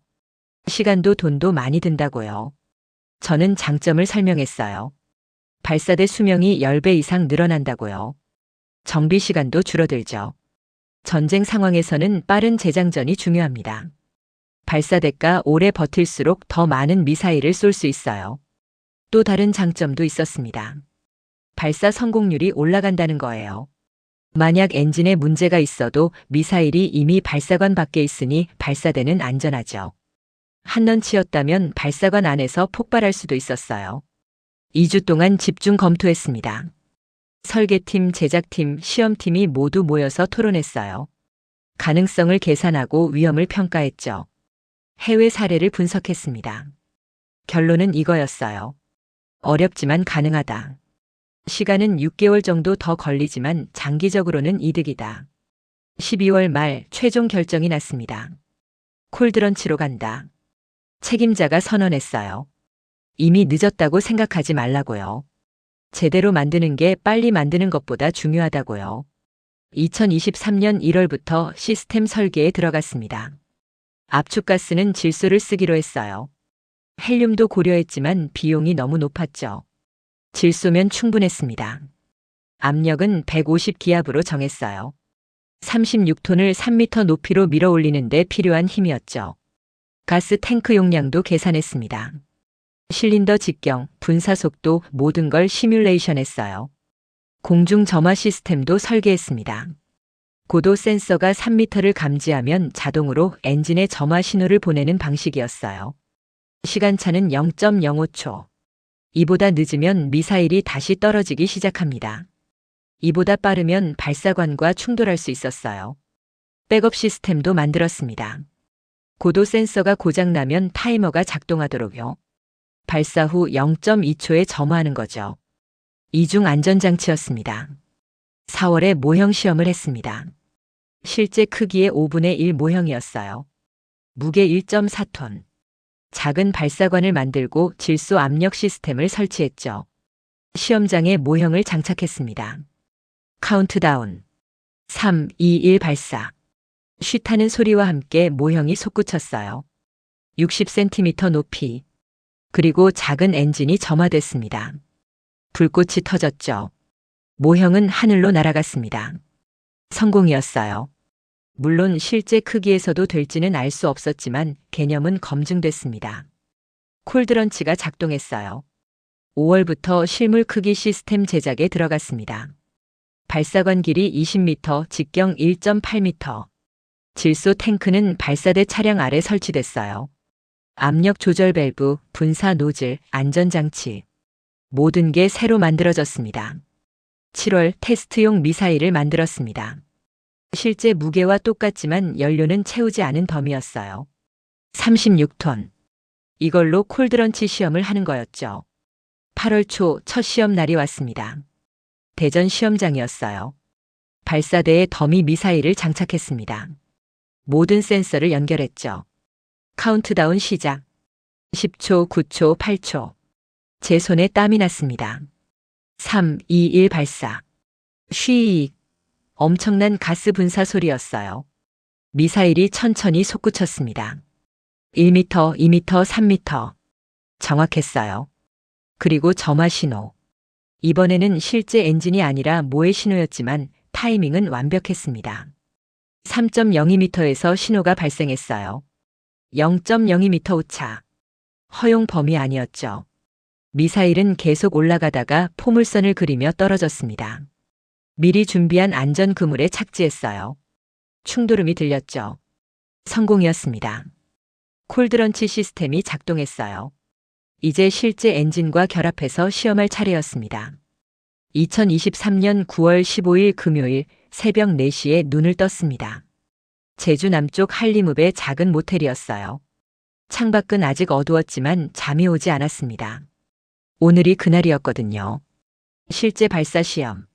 시간도 돈도 많이 든다고요. 저는 장점을 설명했어요. 발사대 수명이 10배 이상 늘어난다고요. 정비 시간도 줄어들죠. 전쟁 상황에서는 빠른 재장전이 중요합니다. 발사대가 오래 버틸수록 더 많은 미사일을 쏠 수 있어요. 또 다른 장점도 있었습니다. 발사 성공률이 올라간다는 거예요. 만약 엔진에 문제가 있어도 미사일이 이미 발사관 밖에 있으니 발사대는 안전하죠. 한넌치였다면 발사관 안에서 폭발할 수도 있었어요. 2주 동안 집중 검토했습니다. 설계팀, 제작팀, 시험팀이 모두 모여서 토론했어요. 가능성을 계산하고 위험을 평가했죠. 해외 사례를 분석했습니다. 결론은 이거였어요. 어렵지만 가능하다. 시간은 6개월 정도 더 걸리지만 장기적으로는 이득이다. 12월 말 최종 결정이 났습니다. 콜드런치로 간다. 책임자가 선언했어요. 이미 늦었다고 생각하지 말라고요. 제대로 만드는 게 빨리 만드는 것보다 중요하다고요. 2023년 1월부터 시스템 설계에 들어갔습니다. 압축가스는 질소를 쓰기로 했어요. 헬륨도 고려했지만 비용이 너무 높았죠. 질소면 충분했습니다. 압력은 150기압으로 정했어요. 36톤을 3m 높이로 밀어 올리는데 필요한 힘이었죠. 가스 탱크 용량도 계산했습니다. 실린더 직경, 분사 속도 모든 걸 시뮬레이션했어요. 공중 점화 시스템도 설계했습니다. 고도 센서가 3m를 감지하면 자동으로 엔진에 점화 신호를 보내는 방식이었어요. 시간차는 0.05초. 이보다 늦으면 미사일이 다시 떨어지기 시작합니다. 이보다 빠르면 발사관과 충돌할 수 있었어요. 백업 시스템도 만들었습니다. 고도 센서가 고장나면 타이머가 작동하도록요. 발사 후 0.2초에 점화하는 거죠. 이중 안전장치였습니다. 4월에 모형 시험을 했습니다. 실제 크기의 5분의 1 모형이었어요. 무게 1.4톤. 작은 발사관을 만들고 질소 압력 시스템을 설치했죠. 시험장에 모형을 장착했습니다. 카운트다운. 3, 2, 1 발사. 쉬타는 소리와 함께 모형이 솟구쳤어요. 60cm 높이. 그리고 작은 엔진이 점화됐습니다. 불꽃이 터졌죠. 모형은 하늘로 날아갔습니다. 성공이었어요. 물론 실제 크기에서도 될지는 알 수 없었지만 개념은 검증됐습니다. 콜드런치가 작동했어요. 5월부터 실물 크기 시스템 제작에 들어갔습니다. 발사관 길이 20m, 직경 1.8m. 질소 탱크는 발사대 차량 아래 설치됐어요. 압력 조절 밸브, 분사 노즐, 안전장치. 모든 게 새로 만들어졌습니다. 7월 테스트용 미사일을 만들었습니다. 실제 무게와 똑같지만 연료는 채우지 않은 덤이었어요. 36톤. 이걸로 콜드런치 시험을 하는 거였죠. 8월 초 첫 시험 날이 왔습니다. 대전 시험장이었어요. 발사대에 더미 미사일을 장착했습니다. 모든 센서를 연결했죠. 카운트다운 시작. 10초, 9초, 8초. 제 손에 땀이 났습니다. 3, 2, 1 발사. 쉬익. 엄청난 가스 분사 소리였어요. 미사일이 천천히 솟구쳤습니다. 1m, 2m, 3m. 정확했어요. 그리고 점화 신호. 이번에는 실제 엔진이 아니라 모의 신호였지만 타이밍은 완벽했습니다. 3.02m에서 신호가 발생했어요. 0.02m 오차. 허용 범위 아니었죠. 미사일은 계속 올라가다가 포물선을 그리며 떨어졌습니다. 미리 준비한 안전 그물에 착지했어요. 충돌음이 들렸죠. 성공이었습니다. 콜드런치 시스템이 작동했어요. 이제 실제 엔진과 결합해서 시험할 차례였습니다. 2023년 9월 15일 금요일 새벽 4시에 눈을 떴습니다. 제주 남쪽 한림읍의 작은 모텔이었어요. 창밖은 아직 어두웠지만 잠이 오지 않았습니다. 오늘이 그날이었거든요. 실제 발사 시험.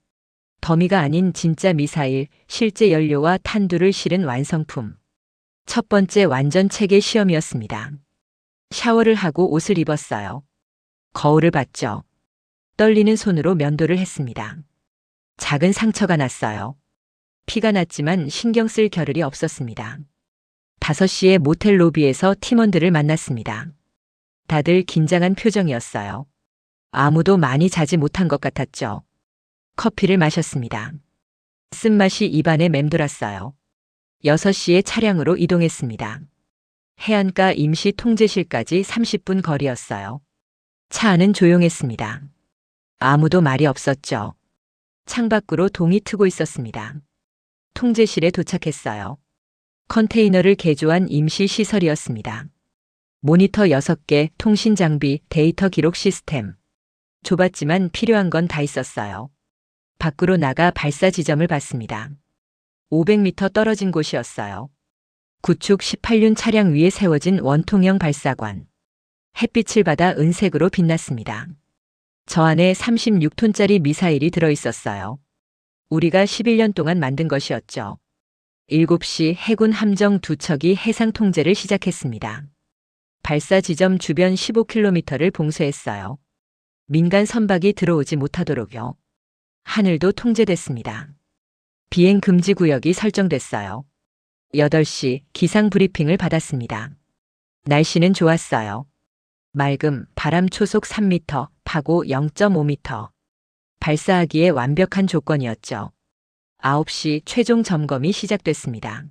더미가 아닌 진짜 미사일, 실제 연료와 탄두를 실은 완성품. 첫 번째 완전 체계 시험이었습니다. 샤워를 하고 옷을 입었어요. 거울을 봤죠. 떨리는 손으로 면도를 했습니다. 작은 상처가 났어요. 피가 났지만 신경 쓸 겨를이 없었습니다. 5시에 모텔 로비에서 팀원들을 만났습니다. 다들 긴장한 표정이었어요. 아무도 많이 자지 못한 것 같았죠. 커피를 마셨습니다. 쓴맛이 입안에 맴돌았어요. 6시에 차량으로 이동했습니다. 해안가 임시 통제실까지 30분 거리였어요. 차 안은 조용했습니다. 아무도 말이 없었죠. 창밖으로 동이 트고 있었습니다. 통제실에 도착했어요. 컨테이너를 개조한 임시 시설이었습니다. 모니터 6개, 통신 장비, 데이터 기록 시스템. 좁았지만 필요한 건 다 있었어요. 밖으로 나가 발사 지점을 봤습니다. 500m 떨어진 곳이었어요. 구축 18륜 차량 위에 세워진 원통형 발사관. 햇빛을 받아 은색으로 빛났습니다. 저 안에 36톤짜리 미사일이 들어 있었어요. 우리가 11년 동안 만든 것이었죠. 7시 해군 함정 2척이 해상 통제를 시작했습니다. 발사 지점 주변 15km를 봉쇄했어요. 민간 선박이 들어오지 못하도록요. 하늘도 통제됐습니다. 비행 금지 구역이 설정됐어요. 8시 기상 브리핑을 받았습니다. 날씨는 좋았어요. 맑음, 바람 초속 3m, 파고 0.5m. 발사하기에 완벽한 조건이었죠. 9시 최종 점검이 시작됐습니다.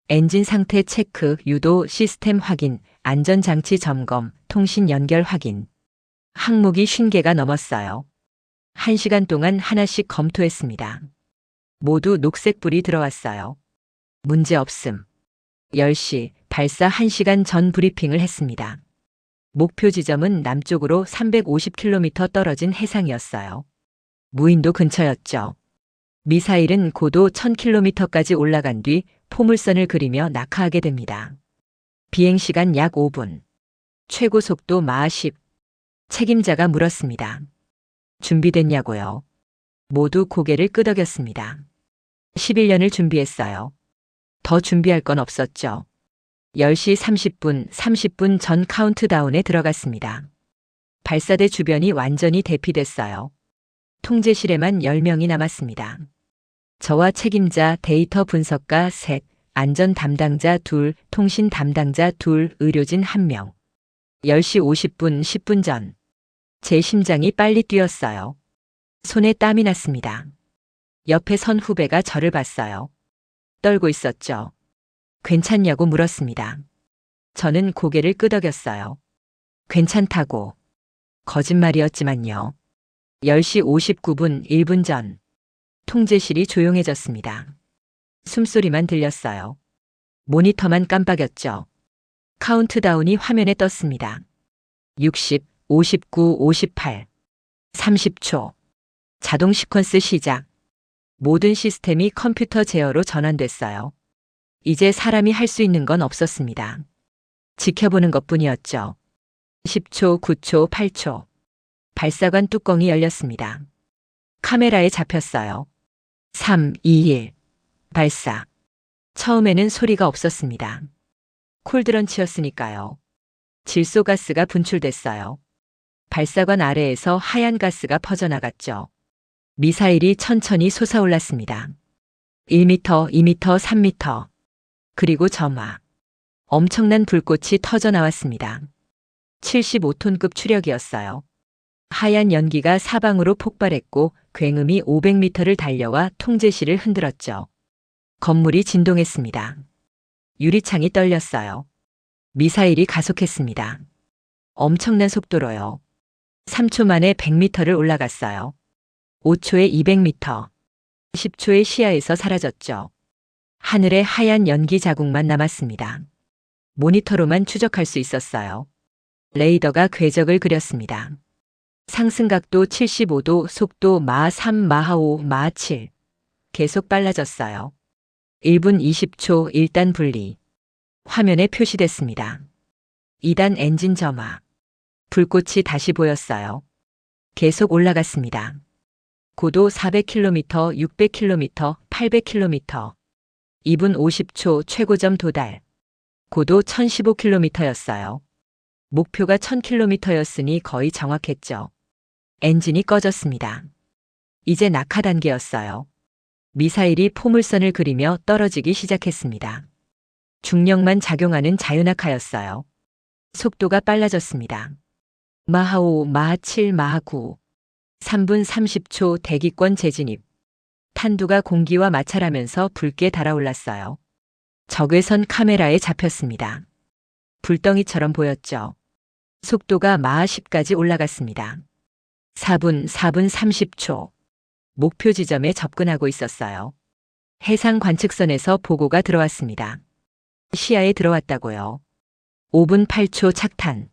엔진 상태 체크, 유도 시스템 확인, 안전장치 점검, 통신 연결 확인. 항목이 50개가 넘었어요. 1시간 동안 하나씩 검토했습니다. 모두 녹색불이 들어왔어요. 문제 없음. 10시 발사 1시간 전 브리핑을 했습니다. 목표 지점은 남쪽으로 350km 떨어진 해상이었어요. 무인도 근처였죠. 미사일은 고도 1000km까지 올라간 뒤 포물선을 그리며 낙하하게 됩니다. 비행시간 약 5분. 최고 속도 마하 10. 책임자가 물었습니다. 준비됐냐고요? 모두 고개를 끄덕였습니다. 11년을 준비했어요. 더 준비할 건 없었죠. 10시 30분 전 카운트다운에 들어갔습니다. 발사대 주변이 완전히 대피됐어요. 통제실에만 10명이 남았습니다. 저와 책임자, 데이터 분석가 셋, 안전 담당자 둘, 통신 담당자 둘, 의료진 1명. 10시 50분 10분 전. 제 심장이 빨리 뛰었어요. 손에 땀이 났습니다. 옆에 선 후배가 저를 봤어요. 떨고 있었죠. 괜찮냐고 물었습니다. 저는 고개를 끄덕였어요. 괜찮다고. 거짓말이었지만요. 10시 59분 1분 전. 통제실이 조용해졌습니다. 숨소리만 들렸어요. 모니터만 깜빡였죠. 카운트다운이 화면에 떴습니다. 60, 59, 58. 30초. 자동 시퀀스 시작. 모든 시스템이 컴퓨터 제어로 전환됐어요. 이제 사람이 할 수 있는 건 없었습니다. 지켜보는 것뿐이었죠. 10초, 9초, 8초. 발사관 뚜껑이 열렸습니다. 카메라에 잡혔어요. 3, 2, 1. 발사. 처음에는 소리가 없었습니다. 콜드런치였으니까요. 질소가스가 분출됐어요. 발사관 아래에서 하얀 가스가 퍼져나갔죠. 미사일이 천천히 솟아올랐습니다. 1m, 2m, 3m. 그리고 점화. 엄청난 불꽃이 터져 나왔습니다. 75톤급 추력이었어요. 하얀 연기가 사방으로 폭발했고 굉음이 500m를 달려와 통제실을 흔들었죠. 건물이 진동했습니다. 유리창이 떨렸어요. 미사일이 가속했습니다. 엄청난 속도로요. 3초 만에 100m를 올라갔어요. 5초에 200m. 10초에 시야에서 사라졌죠. 하늘에 하얀 연기 자국만 남았습니다. 모니터로만 추적할 수 있었어요. 레이더가 궤적을 그렸습니다. 상승각도 75도, 속도 마하 3, 마하 5, 마하 7. 계속 빨라졌어요. 1분 20초 1단 분리. 화면에 표시됐습니다. 2단 엔진 점화. 불꽃이 다시 보였어요. 계속 올라갔습니다. 고도 400km, 600km, 800km. 2분 50초 최고점 도달. 고도 1015km였어요. 목표가 1000km였으니 거의 정확했죠. 엔진이 꺼졌습니다. 이제 낙하 단계였어요. 미사일이 포물선을 그리며 떨어지기 시작했습니다. 중력만 작용하는 자유낙하였어요. 속도가 빨라졌습니다. 마하 5, 마하 7, 마하 9. 3분 30초 대기권 재진입. 탄두가 공기와 마찰하면서 붉게 달아올랐어요. 적외선 카메라에 잡혔습니다. 불덩이처럼 보였죠. 속도가 마하 10까지 올라갔습니다. 4분 30초. 목표 지점에 접근하고 있었어요. 해상 관측선에서 보고가 들어왔습니다. 시야에 들어왔다고요. 5분 8초 착탄.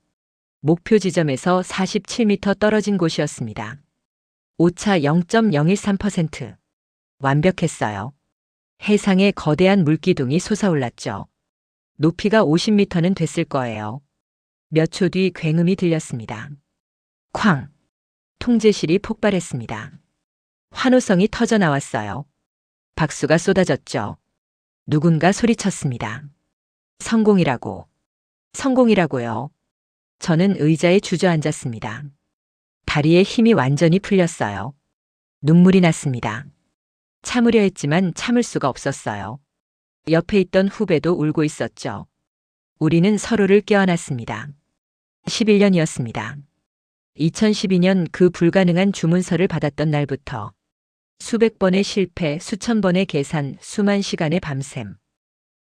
목표 지점에서 47m 떨어진 곳이었습니다. 오차 0.013%. 완벽했어요. 해상에 거대한 물기둥이 솟아올랐죠. 높이가 50m는 됐을 거예요. 몇 초 뒤 굉음이 들렸습니다. 쾅! 통제실이 폭발했습니다. 환호성이 터져 나왔어요. 박수가 쏟아졌죠. 누군가 소리쳤습니다. 성공이라고. 성공이라고요. 저는 의자에 주저앉았습니다. 다리에 힘이 완전히 풀렸어요. 눈물이 났습니다. 참으려 했지만 참을 수가 없었어요. 옆에 있던 후배도 울고 있었죠. 우리는 서로를 껴안았습니다. 11년이었습니다. 2012년 그 불가능한 주문서를 받았던 날부터 수백 번의 실패, 수천 번의 계산, 수만 시간의 밤샘.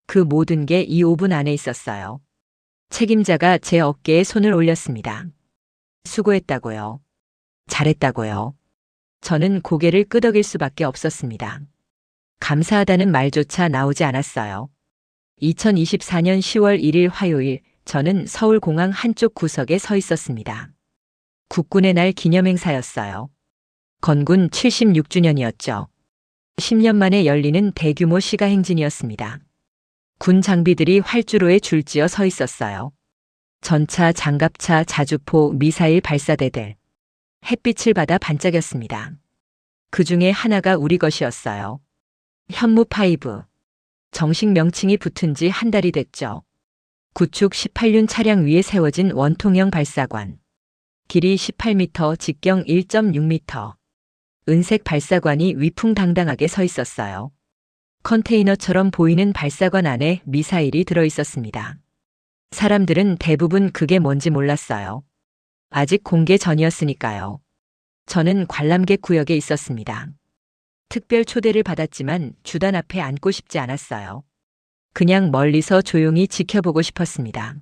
그 모든 게 이 5분 안에 있었어요. 책임자가 제 어깨에 손을 올렸습니다. 수고했다고요. 잘했다고요. 저는 고개를 끄덕일 수밖에 없었습니다. 감사하다는 말조차 나오지 않았어요. 2024년 10월 1일 화요일, 저는 서울공항 한쪽 구석에 서 있었습니다. 국군의 날 기념행사였어요. 건군 76주년이었죠. 10년 만에 열리는 대규모 시가행진이었습니다. 군 장비들이 활주로에 줄지어 서 있었어요. 전차, 장갑차, 자주포, 미사일 발사대들. 햇빛을 받아 반짝였습니다. 그 중에 하나가 우리 것이었어요. 현무5. 정식 명칭이 붙은 지 한 달이 됐죠. 구축 18륜 차량 위에 세워진 원통형 발사관. 길이 18m, 직경 1.6m. 은색 발사관이 위풍당당하게 서 있었어요. 컨테이너처럼 보이는 발사관 안에 미사일이 들어 있었습니다. 사람들은 대부분 그게 뭔지 몰랐어요. 아직 공개 전이었으니까요. 저는 관람객 구역에 있었습니다. 특별 초대를 받았지만 주단 앞에 앉고 싶지 않았어요. 그냥 멀리서 조용히 지켜보고 싶었습니다.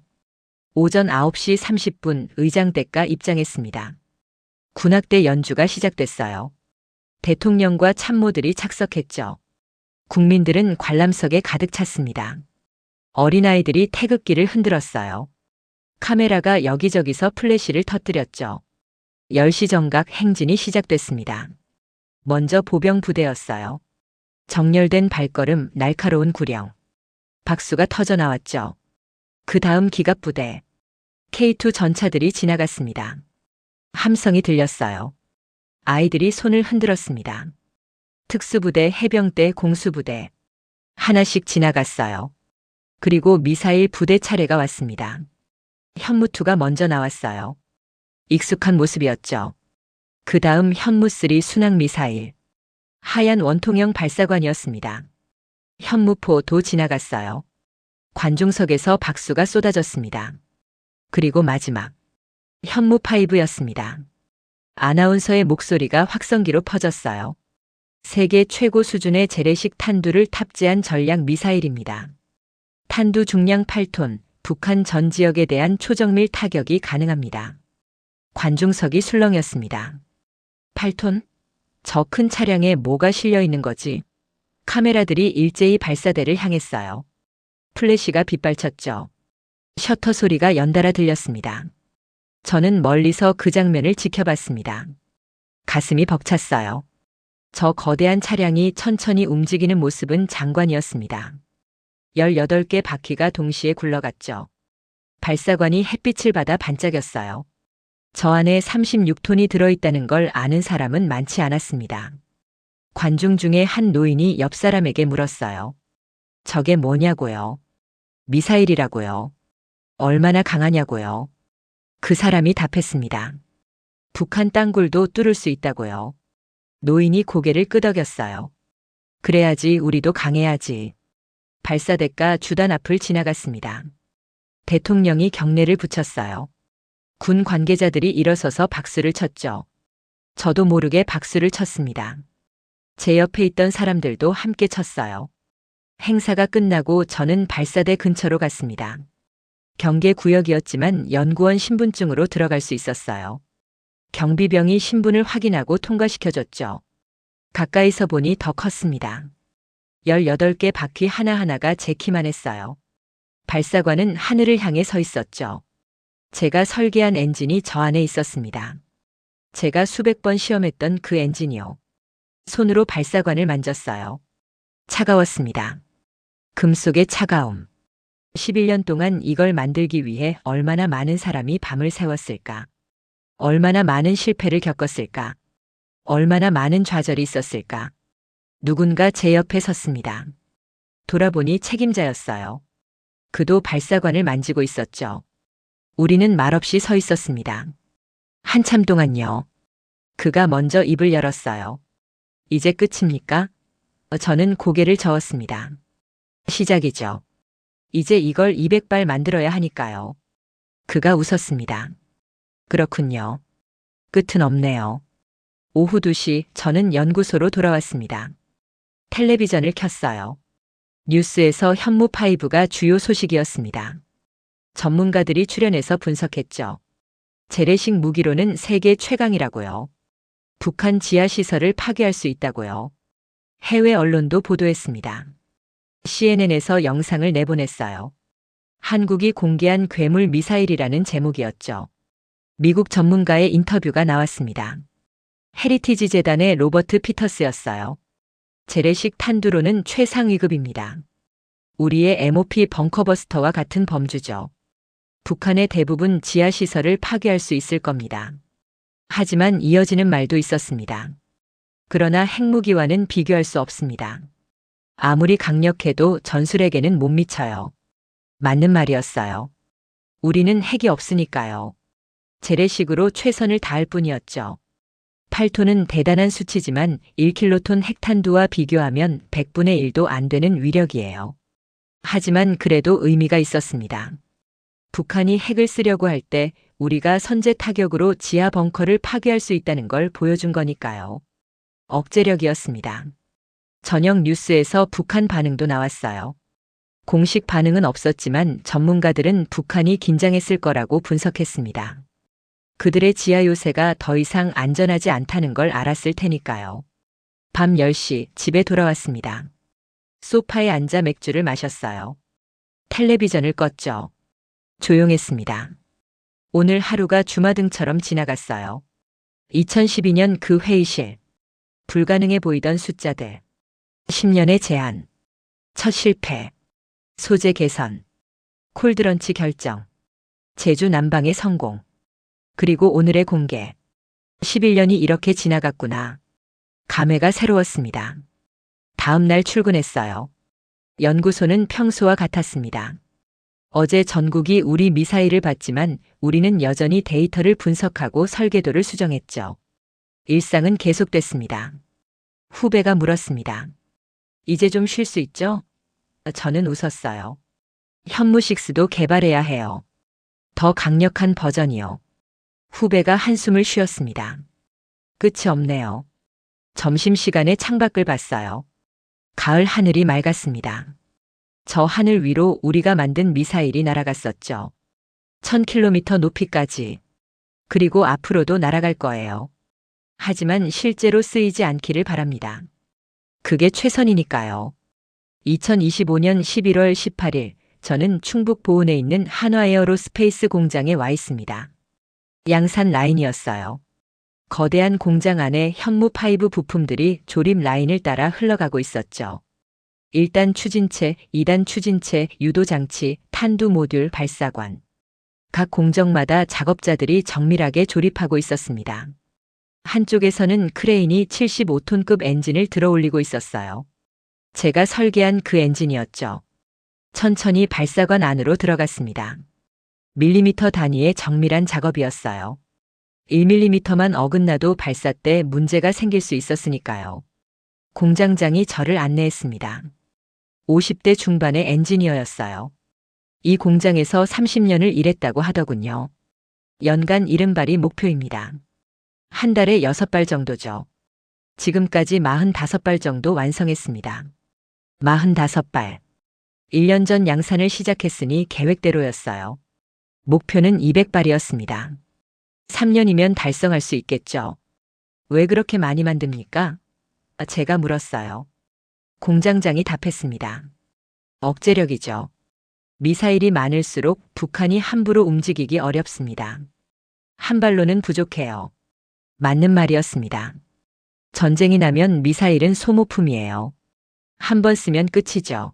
오전 9시 30분 의장대가 입장했습니다. 군악대 연주가 시작됐어요. 대통령과 참모들이 착석했죠. 국민들은 관람석에 가득 찼습니다. 어린아이들이 태극기를 흔들었어요. 카메라가 여기저기서 플래시를 터뜨렸죠. 10시 정각 행진이 시작됐습니다. 먼저 보병 부대였어요. 정렬된 발걸음, 날카로운 구령. 박수가 터져 나왔죠. 그 다음 기갑부대. K2 전차들이 지나갔습니다. 함성이 들렸어요. 아이들이 손을 흔들었습니다. 특수부대, 해병대, 공수부대. 하나씩 지나갔어요. 그리고 미사일 부대 차례가 왔습니다. 현무2가 먼저 나왔어요. 익숙한 모습이었죠. 그 다음 현무3 순항미사일. 하얀 원통형 발사관이었습니다. 현무4도 지나갔어요. 관중석에서 박수가 쏟아졌습니다. 그리고 마지막. 현무5였습니다. 아나운서의 목소리가 확성기로 퍼졌어요. 세계 최고 수준의 재래식 탄두를 탑재한 전략 미사일입니다. 탄두 중량 8톤, 북한 전 지역에 대한 초정밀 타격이 가능합니다. 관중석이 술렁였습니다. 8톤? 저 큰 차량에 뭐가 실려 있는 거지? 카메라들이 일제히 발사대를 향했어요. 플래시가 빗발쳤죠. 셔터 소리가 연달아 들렸습니다. 저는 멀리서 그 장면을 지켜봤습니다. 가슴이 벅찼어요. 저 거대한 차량이 천천히 움직이는 모습은 장관이었습니다. 18개 바퀴가 동시에 굴러갔죠. 발사관이 햇빛을 받아 반짝였어요. 저 안에 36톤이 들어있다는 걸 아는 사람은 많지 않았습니다. 관중 중에 한 노인이 옆 사람에게 물었어요. 저게 뭐냐고요? 미사일이라고요. 얼마나 강하냐고요. 그 사람이 답했습니다. 북한 땅굴도 뚫을 수 있다고요. 노인이 고개를 끄덕였어요. 그래야지 우리도 강해야지. 발사대가 주단 앞을 지나갔습니다. 대통령이 경례를 붙였어요. 군 관계자들이 일어서서 박수를 쳤죠. 저도 모르게 박수를 쳤습니다. 제 옆에 있던 사람들도 함께 쳤어요. 행사가 끝나고 저는 발사대 근처로 갔습니다. 경계 구역이었지만 연구원 신분증으로 들어갈 수 있었어요. 경비병이 신분을 확인하고 통과시켜줬죠. 가까이서 보니 더 컸습니다. 18개 바퀴 하나하나가 제 키만 했어요. 발사관은 하늘을 향해 서 있었죠. 제가 설계한 엔진이 저 안에 있었습니다. 제가 수백 번 시험했던 그 엔진이요. 손으로 발사관을 만졌어요. 차가웠습니다. 금속의 차가움. 11년 동안 이걸 만들기 위해 얼마나 많은 사람이 밤을 새웠을까? 얼마나 많은 실패를 겪었을까? 얼마나 많은 좌절이 있었을까? 누군가 제 옆에 섰습니다. 돌아보니 책임자였어요. 그도 발사관을 만지고 있었죠. 우리는 말없이 서 있었습니다. 한참 동안요. 그가 먼저 입을 열었어요. 이제 끝입니까? 저는 고개를 저었습니다. 시작이죠. 이제 이걸 200발 만들어야 하니까요. 그가 웃었습니다. 그렇군요. 끝은 없네요. 오후 2시 저는 연구소로 돌아왔습니다. 텔레비전을 켰어요. 뉴스에서 현무5가 주요 소식이었습니다. 전문가들이 출연해서 분석했죠. 재래식 무기로는 세계 최강이라고요. 북한 지하시설을 파괴할 수 있다고요. 해외 언론도 보도했습니다. CNN에서 영상을 내보냈어요. 한국이 공개한 괴물 미사일이라는 제목이었죠. 미국 전문가의 인터뷰가 나왔습니다. 헤리티지 재단의 로버트 피터스였어요. 재래식 탄두로는 최상위급입니다. 우리의 MOP 벙커버스터와 같은 범주죠. 북한의 대부분 지하시설을 파괴할 수 있을 겁니다. 하지만 이어지는 말도 있었습니다. 그러나 핵무기와는 비교할 수 없습니다. 아무리 강력해도 전술에게는 못 미쳐요. 맞는 말이었어요. 우리는 핵이 없으니까요. 재래식으로 최선을 다할 뿐이었죠. 8톤은 대단한 수치지만 1킬로톤 핵탄두와 비교하면 100분의 1도 안 되는 위력이에요. 하지만 그래도 의미가 있었습니다. 북한이 핵을 쓰려고 할 때 우리가 선제 타격으로 지하 벙커를 파괴할 수 있다는 걸 보여준 거니까요. 억제력이었습니다. 저녁 뉴스에서 북한 반응도 나왔어요. 공식 반응은 없었지만 전문가들은 북한이 긴장했을 거라고 분석했습니다. 그들의 지하 요새가 더 이상 안전하지 않다는 걸 알았을 테니까요. 밤 10시 집에 돌아왔습니다. 소파에 앉아 맥주를 마셨어요. 텔레비전을 껐죠. 조용했습니다. 오늘 하루가 주마등처럼 지나갔어요. 2012년 그 회의실. 불가능해 보이던 숫자들. 10년의 제한. 첫 실패. 소재 개선. 콜드런치 결정. 제주 난방의 성공. 그리고 오늘의 공개. 11년이 이렇게 지나갔구나. 감회가 새로웠습니다. 다음 날 출근했어요. 연구소는 평소와 같았습니다. 어제 전국이 우리 미사일을 봤지만 우리는 여전히 데이터를 분석하고 설계도를 수정했죠. 일상은 계속됐습니다. 후배가 물었습니다. 이제 좀 쉴 수 있죠? 저는 웃었어요. 현무6도 개발해야 해요. 더 강력한 버전이요. 후배가 한숨을 쉬었습니다. 끝이 없네요. 점심시간에 창밖을 봤어요. 가을 하늘이 맑았습니다. 저 하늘 위로 우리가 만든 미사일이 날아갔었죠. 1000km 높이까지. 그리고 앞으로도 날아갈 거예요. 하지만 실제로 쓰이지 않기를 바랍니다. 그게 최선이니까요. 2025년 11월 18일, 저는 충북 보은에 있는 한화에어로스페이스 공장에 와 있습니다. 양산 라인이었어요. 거대한 공장 안에 현무5 부품들이 조립 라인을 따라 흘러가고 있었죠. 1단 추진체, 2단 추진체, 유도장치, 탄두 모듈, 발사관. 각 공정마다 작업자들이 정밀하게 조립하고 있었습니다. 한쪽에서는 크레인이 75톤급 엔진을 들어 올리고 있었어요. 제가 설계한 그 엔진이었죠. 천천히 발사관 안으로 들어갔습니다. 밀리미터 단위의 정밀한 작업이었어요. 1mm만 어긋나도 발사 때 문제가 생길 수 있었으니까요. 공장장이 저를 안내했습니다. 50대 중반의 엔지니어였어요. 이 공장에서 30년을 일했다고 하더군요. 연간 70발이 목표입니다. 한 달에 6발 정도죠. 지금까지 45발 정도 완성했습니다. 45발. 1년 전 양산을 시작했으니 계획대로였어요. 목표는 200발이었습니다. 3년이면 달성할 수 있겠죠. 왜 그렇게 많이 만듭니까? 제가 물었어요. 공장장이 답했습니다. 억제력이죠. 미사일이 많을수록 북한이 함부로 움직이기 어렵습니다. 한 발로는 부족해요. 맞는 말이었습니다. 전쟁이 나면 미사일은 소모품이에요. 한 번 쓰면 끝이죠.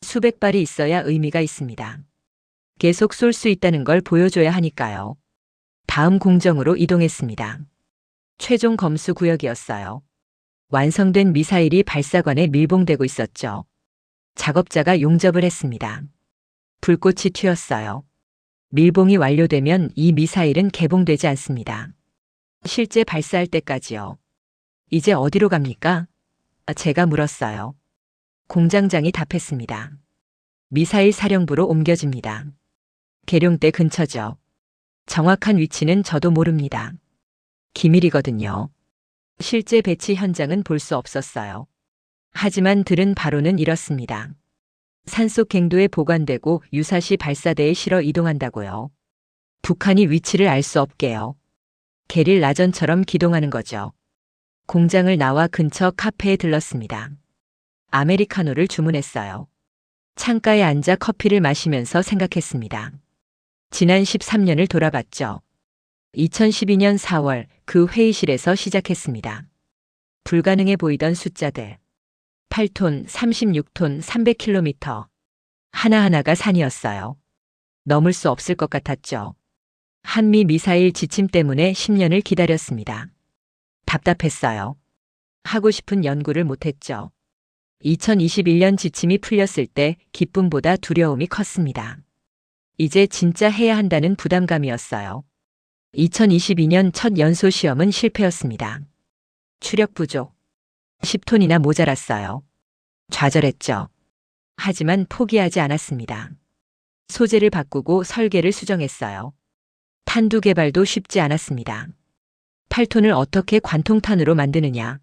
수백 발이 있어야 의미가 있습니다. 계속 쏠 수 있다는 걸 보여줘야 하니까요. 다음 공정으로 이동했습니다. 최종 검수 구역이었어요. 완성된 미사일이 발사관에 밀봉되고 있었죠. 작업자가 용접을 했습니다. 불꽃이 튀었어요. 밀봉이 완료되면 이 미사일은 개봉되지 않습니다. 실제 발사할 때까지요. 이제 어디로 갑니까? 제가 물었어요. 공장장이 답했습니다. 미사일 사령부로 옮겨집니다. 계룡대 근처죠. 정확한 위치는 저도 모릅니다. 기밀이거든요. 실제 배치 현장은 볼 수 없었어요. 하지만 들은 바로는 이렇습니다. 산속 갱도에 보관되고 유사시 발사대에 실어 이동한다고요. 북한이 위치를 알 수 없게요. 게릴라전처럼 기동하는 거죠. 공장을 나와 근처 카페에 들렀습니다. 아메리카노를 주문했어요. 창가에 앉아 커피를 마시면서 생각했습니다. 지난 13년을 돌아봤죠. 2012년 4월 그 회의실에서 시작했습니다. 불가능해 보이던 숫자들. 8톤, 36톤, 300km. 하나하나가 산이었어요. 넘을 수 없을 것 같았죠. 한미 미사일 지침 때문에 10년을 기다렸습니다. 답답했어요. 하고 싶은 연구를 못했죠. 2021년 지침이 풀렸을 때 기쁨보다 두려움이 컸습니다. 이제 진짜 해야 한다는 부담감이었어요. 2022년 첫 연소 시험은 실패였습니다. 추력 부족. 10톤이나 모자랐어요. 좌절했죠. 하지만 포기하지 않았습니다. 소재를 바꾸고 설계를 수정했어요. 탄두 개발도 쉽지 않았습니다. 8톤을 어떻게 관통탄으로 만드느냐.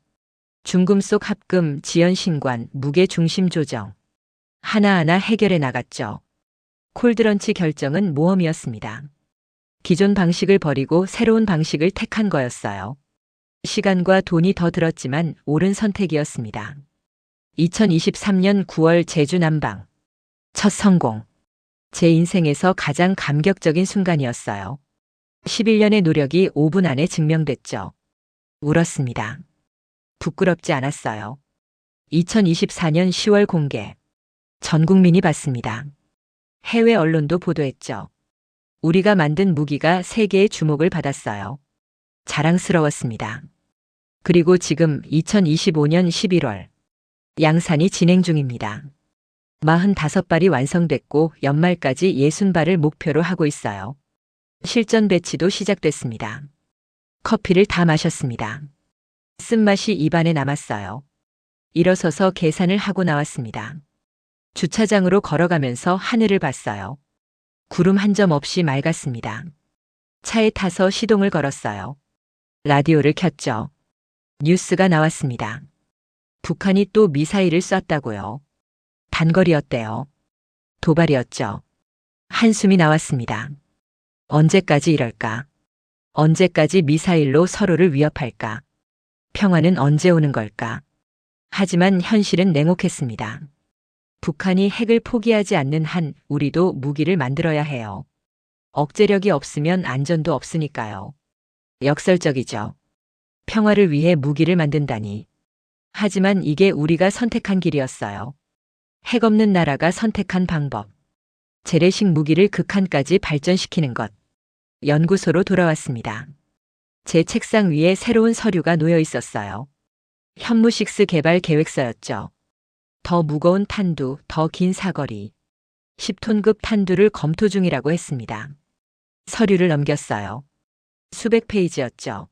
중금속 합금, 지연 신관, 무게 중심 조정. 하나하나 해결해 나갔죠. 콜드런치 결정은 모험이었습니다. 기존 방식을 버리고 새로운 방식을 택한 거였어요. 시간과 돈이 더 들었지만 옳은 선택이었습니다. 2023년 9월 제주 남방. 첫 성공. 제 인생에서 가장 감격적인 순간이었어요. 11년의 노력이 5분 안에 증명됐죠. 울었습니다. 부끄럽지 않았어요. 2024년 10월 공개. 전 국민이 봤습니다. 해외 언론도 보도했죠. 우리가 만든 무기가 세계의 주목을 받았어요. 자랑스러웠습니다. 그리고 지금 2025년 11월. 양산이 진행 중입니다. 45발이 완성됐고 연말까지 60발을 목표로 하고 있어요. 실전 배치도 시작됐습니다. 커피를 다 마셨습니다. 쓴맛이 입안에 남았어요. 일어서서 계산을 하고 나왔습니다. 주차장으로 걸어가면서 하늘을 봤어요. 구름 한 점 없이 맑았습니다. 차에 타서 시동을 걸었어요. 라디오를 켰죠. 뉴스가 나왔습니다. 북한이 또 미사일을 쐈다고요. 단거리였대요. 도발이었죠. 한숨이 나왔습니다. 언제까지 이럴까? 언제까지 미사일로 서로를 위협할까? 평화는 언제 오는 걸까? 하지만 현실은 냉혹했습니다. 북한이 핵을 포기하지 않는 한 우리도 무기를 만들어야 해요. 억제력이 없으면 안전도 없으니까요. 역설적이죠. 평화를 위해 무기를 만든다니. 하지만 이게 우리가 선택한 길이었어요. 핵 없는 나라가 선택한 방법. 재래식 무기를 극한까지 발전시키는 것. 연구소로 돌아왔습니다. 제 책상 위에 새로운 서류가 놓여 있었어요. 현무6 개발 계획서였죠. 더 무거운 탄두, 더 긴 사거리. 10톤급 탄두를 검토 중이라고 했습니다. 서류를 넘겼어요. 수백 페이지였죠.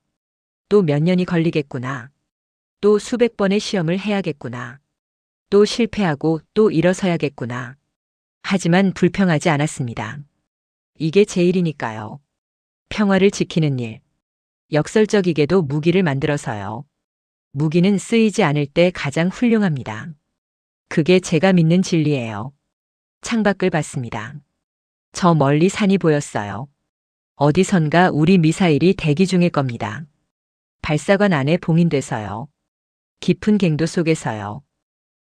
또 몇 년이 걸리겠구나. 또 수백 번의 시험을 해야겠구나. 또 실패하고 또 일어서야겠구나. 하지만 불평하지 않았습니다. 이게 제 일이니까요. 평화를 지키는 일. 역설적이게도 무기를 만들어서요. 무기는 쓰이지 않을 때 가장 훌륭합니다. 그게 제가 믿는 진리예요. 창밖을 봤습니다. 저 멀리 산이 보였어요. 어디선가 우리 미사일이 대기 중일 겁니다. 발사관 안에 봉인돼서요. 깊은 갱도 속에서요.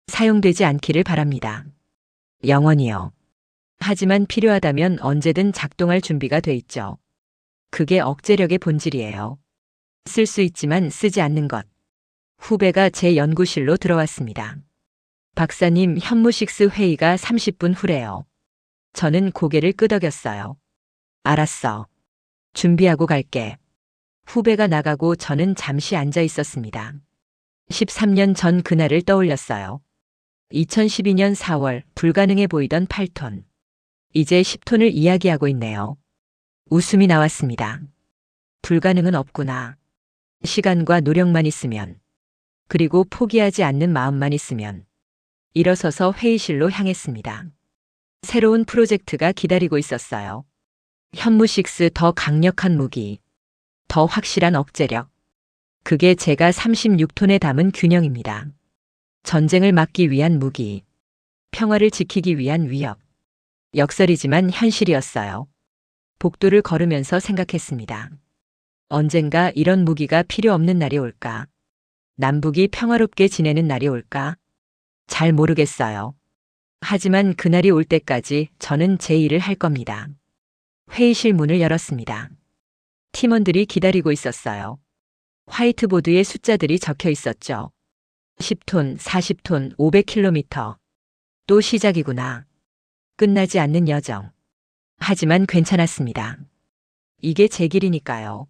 사용되지 않기를 바랍니다. 영원히요. 하지만 필요하다면 언제든 작동할 준비가 돼 있죠. 그게 억제력의 본질이에요. 쓸 수 있지만 쓰지 않는 것. 후배가 제 연구실로 들어왔습니다. 박사님, 현무식스 회의가 30분 후래요. 저는 고개를 끄덕였어요. 알았어. 준비하고 갈게. 후배가 나가고 저는 잠시 앉아 있었습니다. 13년 전 그날을 떠올렸어요. 2012년 4월 불가능해 보이던 8톤. 이제 10톤을 이야기하고 있네요. 웃음이 나왔습니다. 불가능은 없구나. 시간과 노력만 있으면, 그리고 포기하지 않는 마음만 있으면. 일어서서 회의실로 향했습니다. 새로운 프로젝트가 기다리고 있었어요. 현무식스 더 강력한 무기, 더 확실한 억제력. 그게 제가 36톤에 담은 균형입니다. 전쟁을 막기 위한 무기, 평화를 지키기 위한 위협. 역설이지만 현실이었어요. 복도를 걸으면서 생각했습니다. 언젠가 이런 무기가 필요 없는 날이 올까? 남북이 평화롭게 지내는 날이 올까? 잘 모르겠어요. 하지만 그날이 올 때까지 저는 제 일을 할 겁니다. 회의실 문을 열었습니다. 팀원들이 기다리고 있었어요. 화이트보드에 숫자들이 적혀 있었죠. 10톤, 40톤, 500km. 또 시작이구나. 끝나지 않는 여정. 하지만 괜찮았습니다. 이게 제 길이니까요.